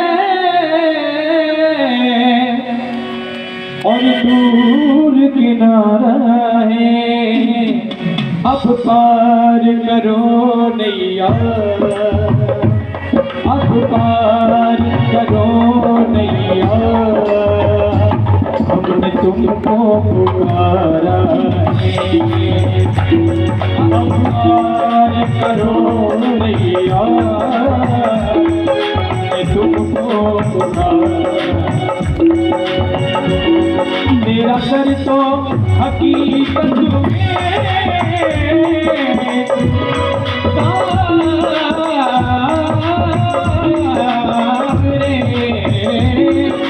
और दूर किनारा है, अब पार करो नैया, अब पार करो नैया, हमने तुमको पुकारा है, अब पार करो नैया, हमने तुमको पुकारा। मेरा सर तो हकीकत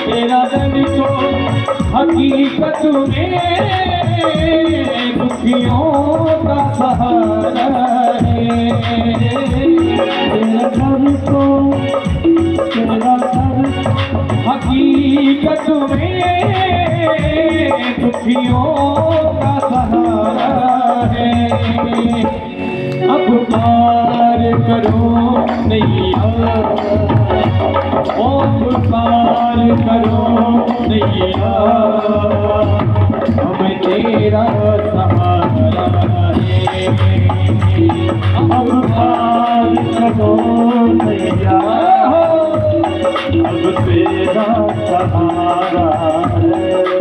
तेरा दर्द तो हकीकत में दुखियों का सहारा है। तेरा दर्द तो तेरा दर्द हकीकत में दुखियों का सहारा है, अब पार करो नैया, अब पार करो नैया, हम तेरा सहारा है, अब पार करो नैया, अब तेरा सहारा है।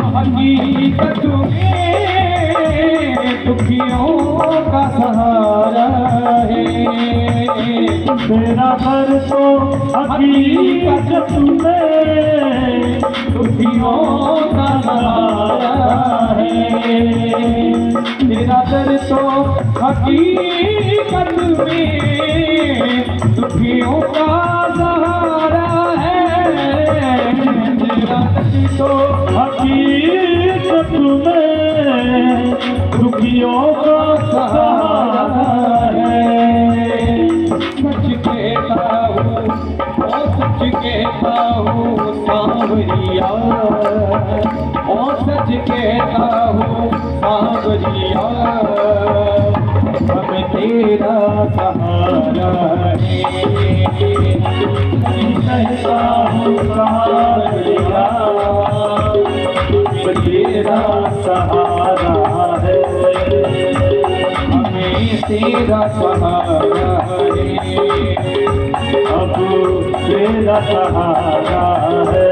हकीकत में दुखियों का सहारा है। तेरा घर तो हकीकत में दुखियों का सहारा है। तेरा घर तो हकीकत में दुखियों का सहारा है। तेरा घर तो हकीकत में दुखियों का सहारा है। सच कहता हूँ, ओ सच कहता हूँ सांवरिया, ओ सच कहता हूँ सांवरिया, हम तेरा सहारा है। कहता हूँ सांवरिया, तेरा सहारा है, हमें तेरा सहारा है, अब तेरा सहारा है।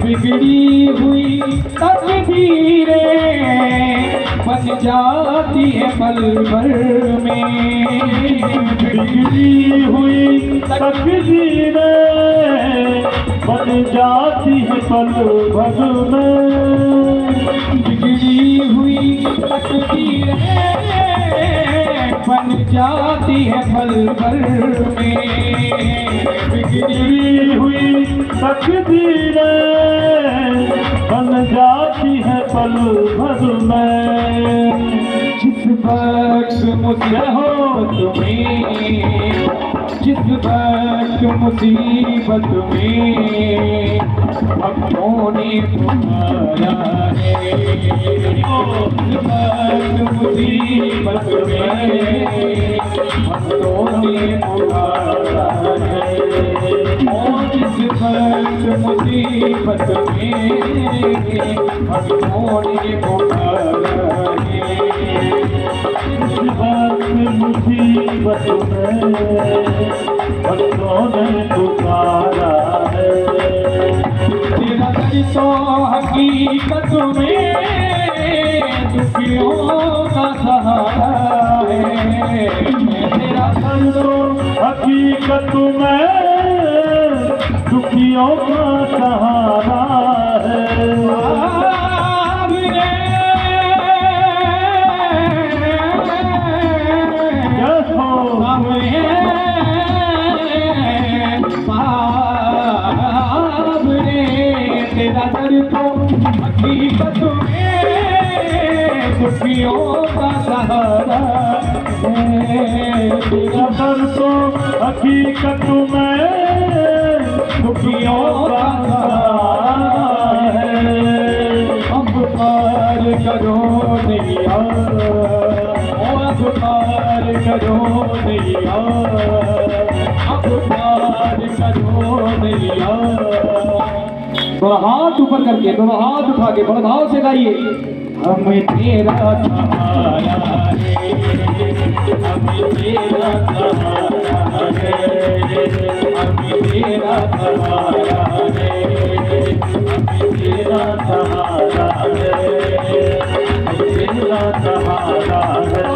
बिगड़ी हुई तकदीरें बन जाती है पल भर में। बिगड़ी हुई तकदीरें बन जाती है पल भर में। बिगड़ी हुई तकदीरें बन जाती है पल भर में। बिगड़ी हुई तकदीरें बन जाती है पल भर में। जिस वक्त मुझे हो तुम्हें, जिस वक्त मुसीबत में भक्तों ने पुकारा है। जिस वक्त मुसीबत में भक्तों ने पुकारा है। और जिस वक्त मुसीबत में भक्तों ने पुकारा है। जिस वक्त मुसीबत में भक्तों ने पुकारा है। तेरा दर तो हकीकत में दुखियों का सहारा है। तेरा दर तो हकीकत में दुखियों का सहारा है। तेरा दर तो हकीकत में दुखियों का सहारा है। तेरा दर तो हकीकत में दुखियों का सहारा है। अब पार करो नैया, अब पार करो नैया, अब पार करो नैया। थोड़ा हाथ ऊपर करके, थोड़ा हाथ उठा के बड़ा भाव से गाइए। हम तेरा सहारा है, हम तेरा सहारा है, हम तेरा सहारा है, हम तेरा सहारा है, हम तेरा सहारा है।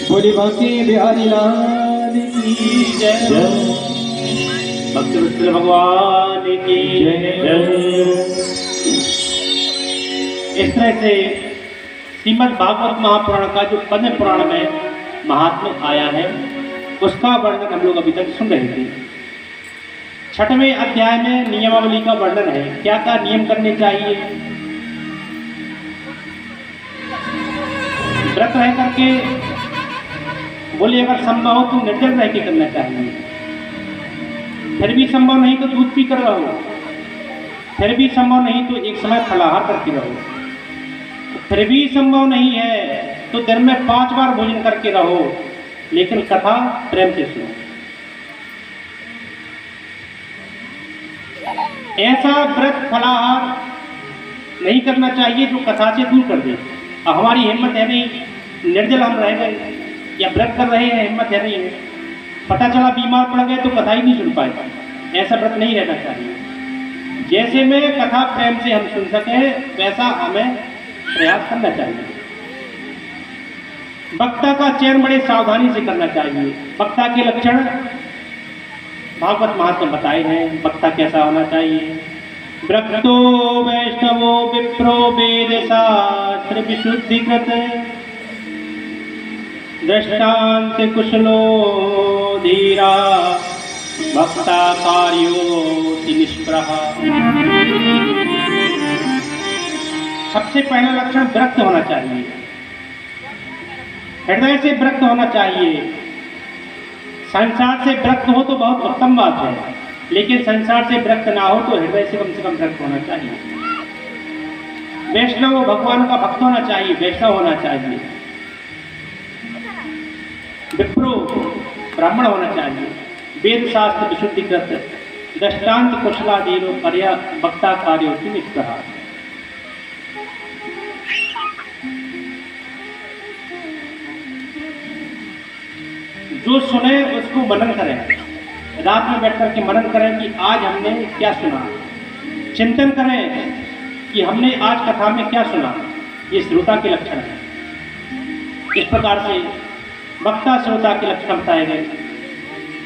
बोली बांके बिहारी लाल की जय, भक्त वत्सल भगवान की जय। इस तरह से श्रीमद् भागवत महापुराण का जो पद्म पुराण में महात्म्य आया है उसका वर्णन हम लोग अभी तक सुन रहे थे। 6वें अध्याय में नियमावली का वर्णन है, क्या क्या नियम करने चाहिए। व्रत रह करके बोले अगर संभव हो तो निर्जल रह के करना चाहिए, फिर भी संभव नहीं तो दूध पी कर रहो, फिर भी संभव नहीं तो एक समय फलाहार करके रहो, फिर भी संभव नहीं है तो दिन में 5 बार भोजन करके रहो, लेकिन कथा प्रेम से सुनो। ऐसा व्रत फलाहार नहीं करना चाहिए जो कथा से दूर कर दे। अब हमारी हिम्मत है नहीं, निर्जल हम रह गए या व्रत कर रहे हैं, हिम्मत है नहीं है, पता चला बीमार पड़ गए तो कथा ही नहीं सुन पाए, ऐसा व्रत नहीं रहना चाहिए। जैसे में कथा प्रेम से हम सुन सके वैसा हमें प्रयास करना चाहिए। वक्ता का चयन बड़े सावधानी से करना चाहिए। वक्ता के लक्षण भागवत महात्मा बताए हैं, वक्ता कैसा होना चाहिए। वक्तो वैष्णवो विप्रो वेद शास्त्र विशुद्धिकृत दृष्टांत कुशलो धीरा वक्ता कार्योति निष्प्रह। सबसे पहला लक्षण विरक्त होना चाहिए, हृदय से विरक्त होना चाहिए। संसार से विरक्त हो तो बहुत उत्तम बात है, लेकिन संसार से विरक्त ना हो तो हृदय से कम विरक्त होना चाहिए। वैष्णव भगवान का भक्त होना चाहिए, वैष्णव होना चाहिए। विप्रो ब्राह्मण होना चाहिए। वेद शास्त्र विशुद्धिकृत दृष्टांत कुशलाधीरो पर्या वक्ता कार्योति निष्प्रह। जो सुने उसको मनन करें, रात में बैठ करके मनन करें कि आज हमने क्या सुना, चिंतन करें कि हमने आज कथा में क्या सुना। ये श्रोता के लक्षण है। इस प्रकार से वक्ता श्रोता के लक्षण बताए गए।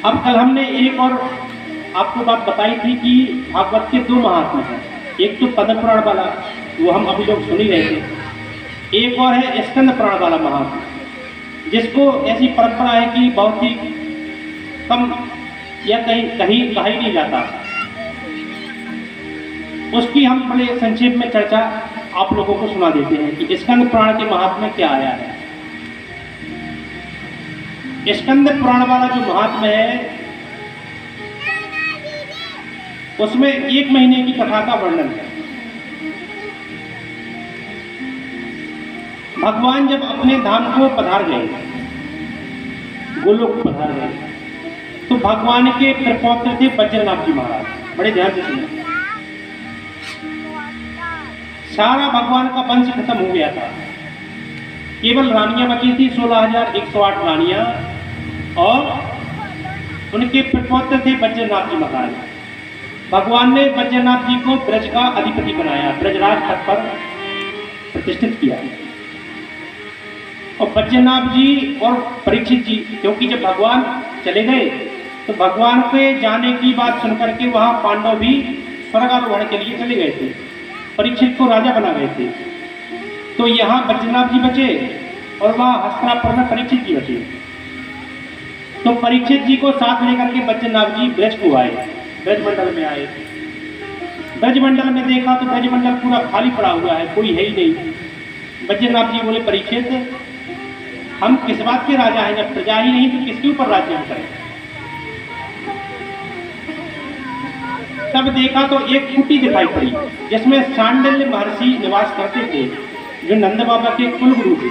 अब कल हमने एक और आपको बात बताई थी कि भागवत के 2 महात्मा हैं, एक तो पद्म पुराण वाला, वो हम अभी लोग सुन ही रहे थे, एक और है स्कंद पुराण वाला महात्मा, जिसको ऐसी परंपरा है कि बहुत ही कम या कहा ही नहीं जाता। उसकी हम बड़े संक्षेप में चर्चा आप लोगों को सुना देते हैं कि स्कंद पुराण के महात्म्य क्या आया है। स्कंद पुराण वाला जो महात्म्य है उसमें 1 महीने की कथा का वर्णन है। भगवान जब अपने धाम को पधार गए, गोलोक पधार गए, तो भगवान के प्रपौत्र थे बज्रनाथ जी महाराज। बड़े ध्यान से सुनिए, सारा भगवान का वंश खत्म हो गया था, केवल रानियां बची थी 16,108 रानियां, और उनके प्रपौत्र थे बज्रनाथ जी महाराज। भगवान ने बज्रनाथ जी को ब्रज का अधिपति बनाया, ब्रजराज पद पर प्रतिष्ठित किया। और बज्रनाथ जी और परीक्षित जी, क्योंकि जब भगवान चले गए तो भगवान के जाने की बात सुनकर के वहाँ पांडव भी स्वर्गारोहण के लिए चले गए थे, परीक्षित को राजा बना गए थे। तो यहाँ बज्रनाथ जी बचे और वहाँ हस्तिनापुर में परीक्षित जी बचे। तो परीक्षित जी को साथ लेकर के बज्रनाथ जी ब्रज को आए, ब्रजमंडल में आए। ब्रजमंडल में देखा तो ब्रजमंडल पूरा खाली पड़ा हुआ है, कोई है ही नहीं। बज्रनाथ जी बोले, परीक्षित हम किस बात के राजा हैं, जब प्रजा ही नहीं तो किसके ऊपर राज्य हम करें। तब देखा तो एक कुटी दिखाई पड़ी जिसमें सांडिल्य महर्षि निवास करते थे, जो नंद बाबा के कुलगुरु थे,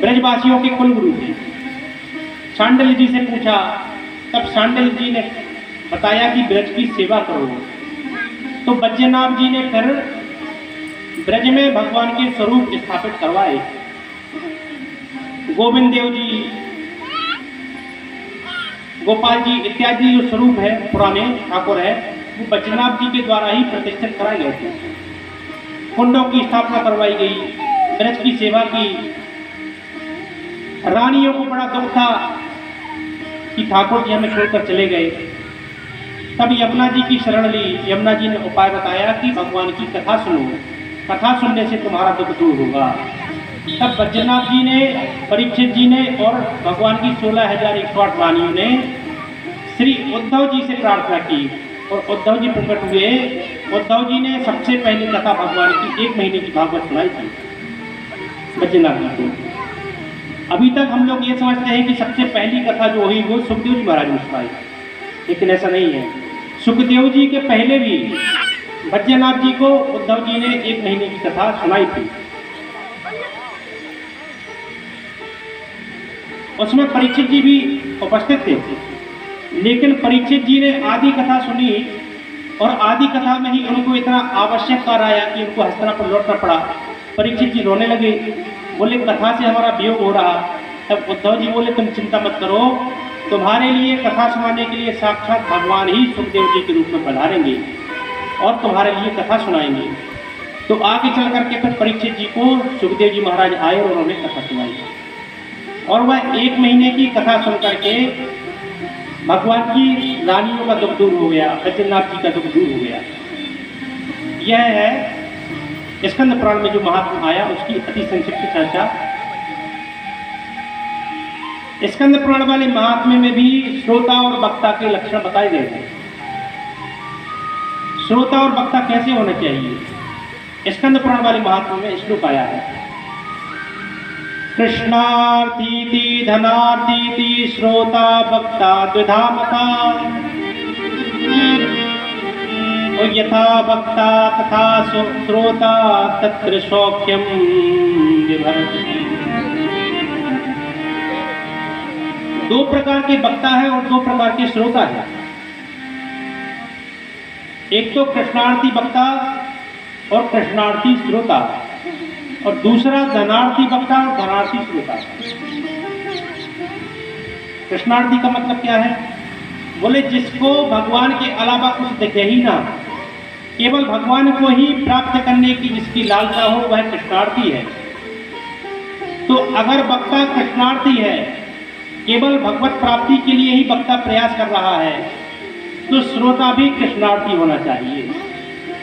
ब्रजवासियों के कुलगुरु थे। सांडिल्य जी से पूछा, तब सांडिल्य जी ने बताया कि ब्रज की सेवा करो। तो बज्रनाथ जी ने फिर ब्रज में भगवान के स्वरूप स्थापित करवाए। गोविंद देव जी, गोपाल जी इत्यादि जो स्वरूप है पुराने ठाकुर है, वो बज्रनाथ जी के द्वारा ही प्रतिष्ठित कराए गए थे। कुंडों की स्थापना करवाई गई, ब्रज की सेवा की। रानियों को बड़ा दुख था कि ठाकुर जी हमें छोड़कर चले गए। तब यमुना जी की शरण ली। यमुना जी ने उपाय बताया कि भगवान की कथा सुनो, कथा सुनने से तुम्हारा दुख दूर होगा। तब बद्रीनाथ जी ने, परीक्षित जी ने और भगवान की 16,108 रानियों ने श्री उद्धव जी से प्रार्थना की और उद्धव जी प्रकट हुए। उद्धव जी ने सबसे पहली कथा भगवान की 1 महीने की भागवत सुनाई थी बद्रीनाथ जी को। अभी तक हम लोग ये समझते हैं कि सबसे पहली कथा जो हुई वो सुखदेव जी महाराज ने सुनाई, लेकिन ऐसा नहीं है। सुखदेव जी के पहले भी बद्रीनाथ जी को उद्धव जी ने 1 महीने की कथा सुनाई थी। उसमें परीक्षित जी भी उपस्थित थे, लेकिन परीक्षित जी ने आधी कथा सुनी और आधी कथा में ही उनको इतना आवश्यक कार्य आया कि उनको हस्तिनापुर लौटना पड़ा। परीक्षित जी रोने लगे, बोले कथा से हमारा वियोग हो रहा। तब उद्धव जी बोले तुम चिंता मत करो, तुम्हारे लिए कथा सुनाने के लिए साक्षात भगवान ही सुखदेव जी के रूप में पधारेंगे और तुम्हारे लिए कथा सुनाएंगे। तो आगे चल करके फिर परीक्षित जी को सुखदेव जी महाराज आए और उन्होंने कथा सुनाई और वह 1 महीने की कथा सुन करके भगवान की रानियों का दुख दूर हो गया, बद्रीनाथ जी का दुख दूर हो गया। यह है स्कंद पुराण में जो महात्मा आया उसकी अति संक्षिप्त चर्चा। स्कंद पुराण वाले महात्म्य में भी श्रोता और वक्ता के लक्षण बताए गए हैं। श्रोता और वक्ता कैसे होना चाहिए, स्कंद पुराण वाले महात्म्य में श्लोक आया है। कृष्णार्थीति धनार्थीति श्रोता वक्ता द्विधा मता, और यथा वक्ता तथा श्रोता तत्र सौख्यम विभरति। 2 प्रकार के वक्ता है और 2 प्रकार के श्रोता है। एक तो कृष्णार्थी वक्ता और कृष्णार्थी श्रोता, और दूसरा धनार्थी वक्ता और धनार्थी श्रोता। कृष्णार्थी का मतलब क्या है, बोले जिसको भगवान के अलावा कुछ दिखे ही ना, केवल भगवान को ही प्राप्त करने की जिसकी लालसा हो वह कृष्णार्थी है। तो अगर वक्ता कृष्णार्थी है, केवल भगवत प्राप्ति के लिए ही वक्ता प्रयास कर रहा है, तो श्रोता भी कृष्णार्थी होना चाहिए,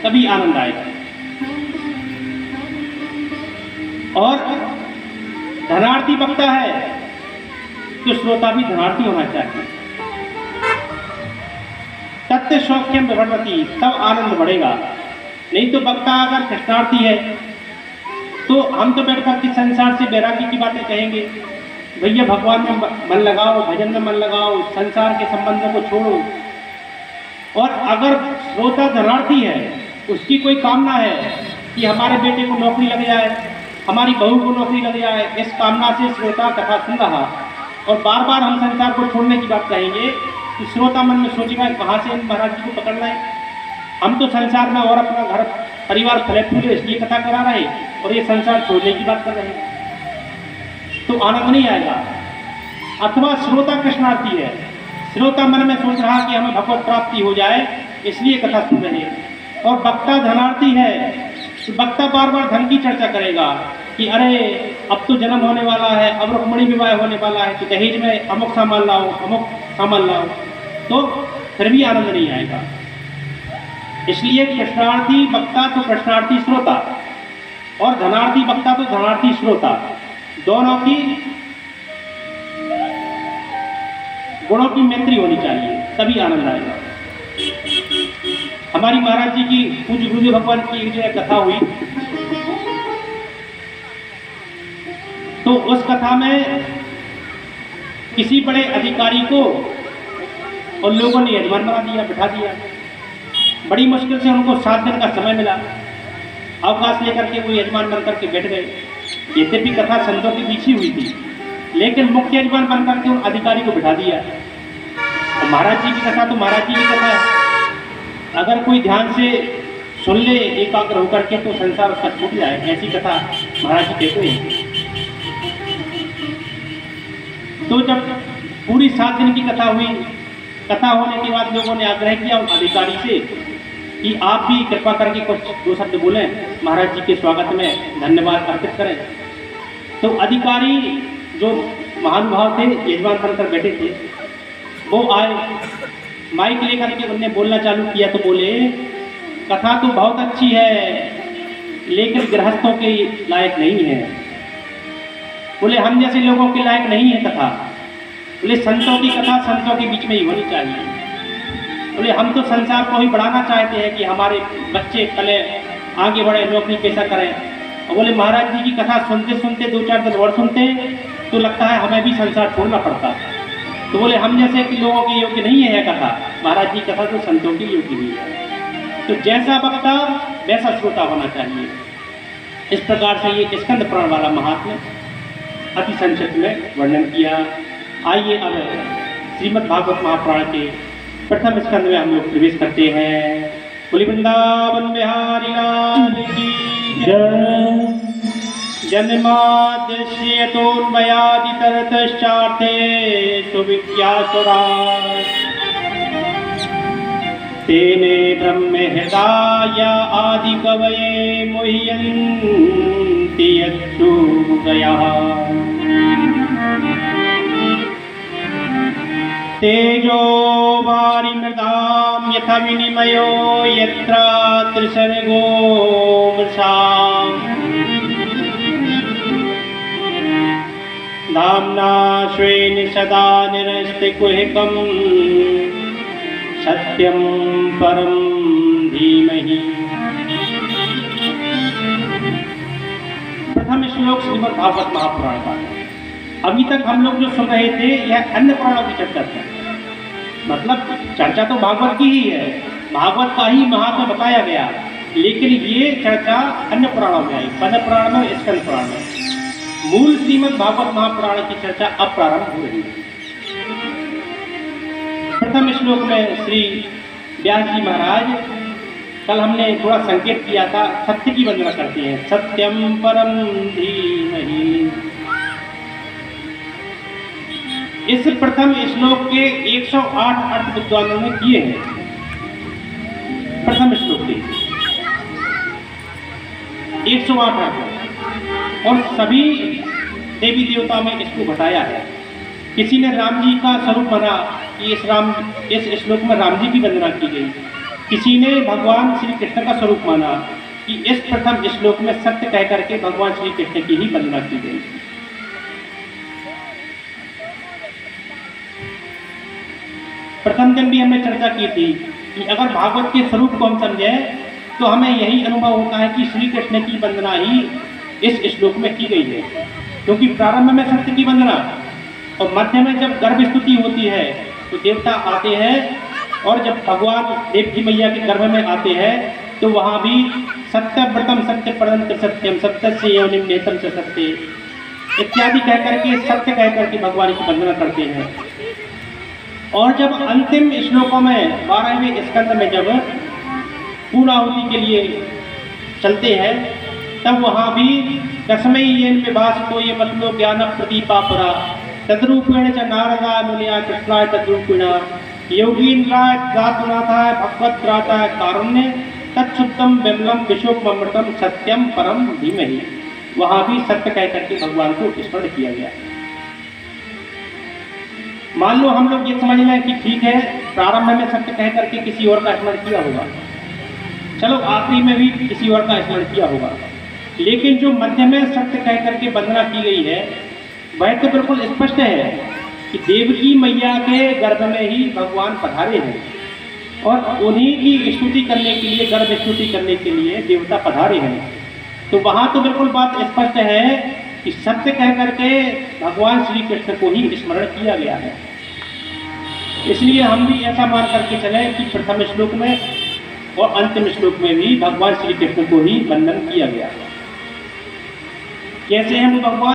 तभी आनंद आएगा। और धनार्थी वक्ता है तो श्रोता भी धनार्थी होना चाहिए। तत्व सौख्यम विभरति, तब आनंद बढ़ेगा। नहीं तो वक्ता अगर कृष्णार्थी है तो हम तो बैठ करके संसार से वैराग्य की बातें कहेंगे, भैया भगवान में मन लगाओ, भजन में मन लगाओ, संसार के संबंधों को छोड़ो। और अगर श्रोता धनार्थी है, उसकी कोई कामना है कि हमारे बेटे को नौकरी लग जाए, हमारी बहू को नौकरी लग जाए, इस कामना से श्रोता कथा सुन रहा और बार बार हम संसार को छोड़ने की बात कहेंगे, तो श्रोता मन में सोचेगा कहाँ से इन महाराज जी को पकड़ना है। हम तो संसार में और अपना घर परिवार फले फूले इसलिए कथा करा रहे और ये संसार छोड़ने की बात कर रहे हैं, तो आनंद नहीं आएगा। अथवा श्रोता कृष्णार्थी है, श्रोता मन में सोच रहा कि हमें भगवत प्राप्ति हो जाए इसलिए कथा सुन रहे हैं। और वक्ता धनार्थी है, तो वक्ता बार बार धन की चर्चा करेगा कि अरे अब तो जन्म होने वाला है, अब रुक्मणी विवाह होने वाला है, तो दहेज में अमुक सामान लाओ, अमुक सामान लाओ, तो फिर भी आनंद नहीं आएगा। इसलिए कृष्णार्थी वक्ता तो कृष्णार्थी श्रोता और धनार्थी वक्ता तो धनार्थी श्रोता, दोनों की गुणों की मैत्री होनी चाहिए, तभी आनंद आएगा। हमारी महाराज जी की पूज्य गुरुदेव भगवान की एक जगह कथा हुई, तो उस कथा में किसी बड़े अधिकारी को और लोगों ने यजमान बना दिया, बिठा दिया। बड़ी मुश्किल से उनको 7 दिन का समय मिला, अवकाश लेकर के वो यजमान बन करके बैठ गए। जैसे भी कथा संतों के बीच ही हुई थी, लेकिन मुख्य यजमान बन करके उन अधिकारी को बिठा दिया। और महाराज जी की कथा तो महाराज जी की कथा है, अगर कोई ध्यान से सुन ले एकाग्र होकर के तो संसार उसका छूट जाए, ऐसी कथा महाराज जी कहते हैं। तो जब पूरी 7 दिन की कथा हुई, कथा होने के बाद लोगों ने आग्रह किया उस अधिकारी से कि आप भी कृपा करके कुछ 2 शब्द बोलें, महाराज जी के स्वागत में धन्यवाद अर्पित करें। तो अधिकारी जो महानुभाव थे, यजमान बनकर बैठे थे, वो आए, माइक लेकर के उनने बोलना चालू किया। तो बोले कथा तो बहुत अच्छी है, लेकिन गृहस्थों के लायक नहीं है। बोले हम जैसे लोगों के लायक नहीं है कथा। बोले संतों की कथा संतों के बीच में ही होनी चाहिए। बोले हम तो संसार को ही बढ़ाना चाहते हैं कि हमारे बच्चे कल आगे बढ़े, नौकरी पेशा करें। और बोले महाराज जी की कथा सुनते सुनते 2-4 दिन और सुनते तो लगता है हमें भी संसार छोड़ना पड़ता। तो बोले हम जैसे कि लोगों के योग्य नहीं है यह कथा, महाराज जी कथा तो संतों के योग्य ही है। तो जैसा वक्ता वैसा श्रोता होना चाहिए। इस प्रकार से ये स्कंद पुराण वाला महात्म्य अति संक्षिप्त में वर्णन किया। आइए अब श्रीमद् भागवत महापुराण के प्रथम स्कंद में हम लोग प्रवेश करते हैं। बोली वृंदावन बिहारी लाल की जय। जन्माद्यस्य तोन्मयादितरतश्चार्थे सुविज्ञासुरा तेने ब्रह्म हृदय आदि कवये मुह्यन्ति यच्छ्रुतयः तेजो वारिमृदां यथा विनिमयो यत्र त्रिसर्गो मृषा धाम्ना स्वेन सदा निरस्तकुहकं सत्यं परं धीमहि। प्रथम श्लोक श्रीमद् भागवत महापुराण का। अभी तक हम लोग जो सुन रहे थे यह अन्य पुराणों की चर्चा थी। मतलब चर्चा तो भागवत की ही है, भागवत का ही महात्म्य बताया गया, लेकिन ये चर्चा अन्य पुराणों में आई, पद्म पुराण में, स्कंद पुराण में। मूल श्रीमद् भागवत महापुराण की चर्चा अब प्रारंभ हो रही है। प्रथम श्लोक में श्री व्यास जी महाराज, कल हमने थोड़ा संकेत किया था, सत्य की वंदना करते हैं। सत्यम परम धीमहि। इस प्रथम श्लोक के 108 अर्थ विद्वानों ने किए हैं। प्रथम श्लोक के 108 अर्थ और सभी देवी देवताओं में इसको बताया है। किसी ने राम जी का स्वरूप माना कि इस श्लोक में राम जी की वंदना की गई। किसी ने भगवान श्री कृष्ण का स्वरूप माना कि इस प्रथम श्लोक में सत्य कह करके भगवान श्री कृष्ण की ही वंदना की गई। प्रथम दिन भी हमने चर्चा की थी कि अगर भागवत के स्वरूप को हम समझे तो हमें यही अनुभव होता है कि श्री कृष्ण की वंदना ही इस श्लोक में की गई है, क्योंकि प्रारंभ में सत्य की वंदना और मध्य में जब गर्भ स्तुति होती है तो देवता आते हैं, और जब भगवान देवकी मैया के गर्भ में आते हैं तो वहाँ भी सत्यव्रतम सत्य परंत सत्यम सत्य से योनिम नेतम से सत्य इत्यादि कह करके, सत्य कह करके भगवान की वंदना करते हैं। और जब अंतिम श्लोकों में 12वें स्कंद में जब पूर्णाहुति के लिए चलते हैं तब वहाँ भी दसमय येन विभास को ये मतलब ज्ञान प्रदीपापुरा तद्रूपेण च नारदा मुनिया कृष्णाय तद्रूपेण योगीन्द्राय दातुनाथाय भगवत्राताय कारुण्य तत्सुद्धम विमलम विशोकमृतम सत्यम परम धीमहि। वहाँ भी सत्य कह करके भगवान को स्मरण किया गया। मान लो हम लोग ये समझ लें कि ठीक है, प्रारंभ में सत्य कह करके किसी और का स्मरण किया होगा, चलो आखिरी में भी किसी और का स्मरण किया होगा, लेकिन जो मध्य में सत्य कह करके वंदना की गई है वह तो बिल्कुल स्पष्ट है कि देवकी मैया के गर्भ में ही भगवान पधारे हैं और उन्हीं की स्तुति करने के लिए, गर्भ स्तुति करने के लिए देवता पधारे हैं। तो वहाँ तो बिल्कुल बात स्पष्ट है कि सत्य कह करके भगवान श्री कृष्ण को ही स्मरण किया गया है। इसलिए हम भी ऐसा मान करके चले कि प्रथम श्लोक में और अंतिम श्लोक में भी भगवान श्री कृष्ण को ही वंदन किया गया। कैसे हम भगवान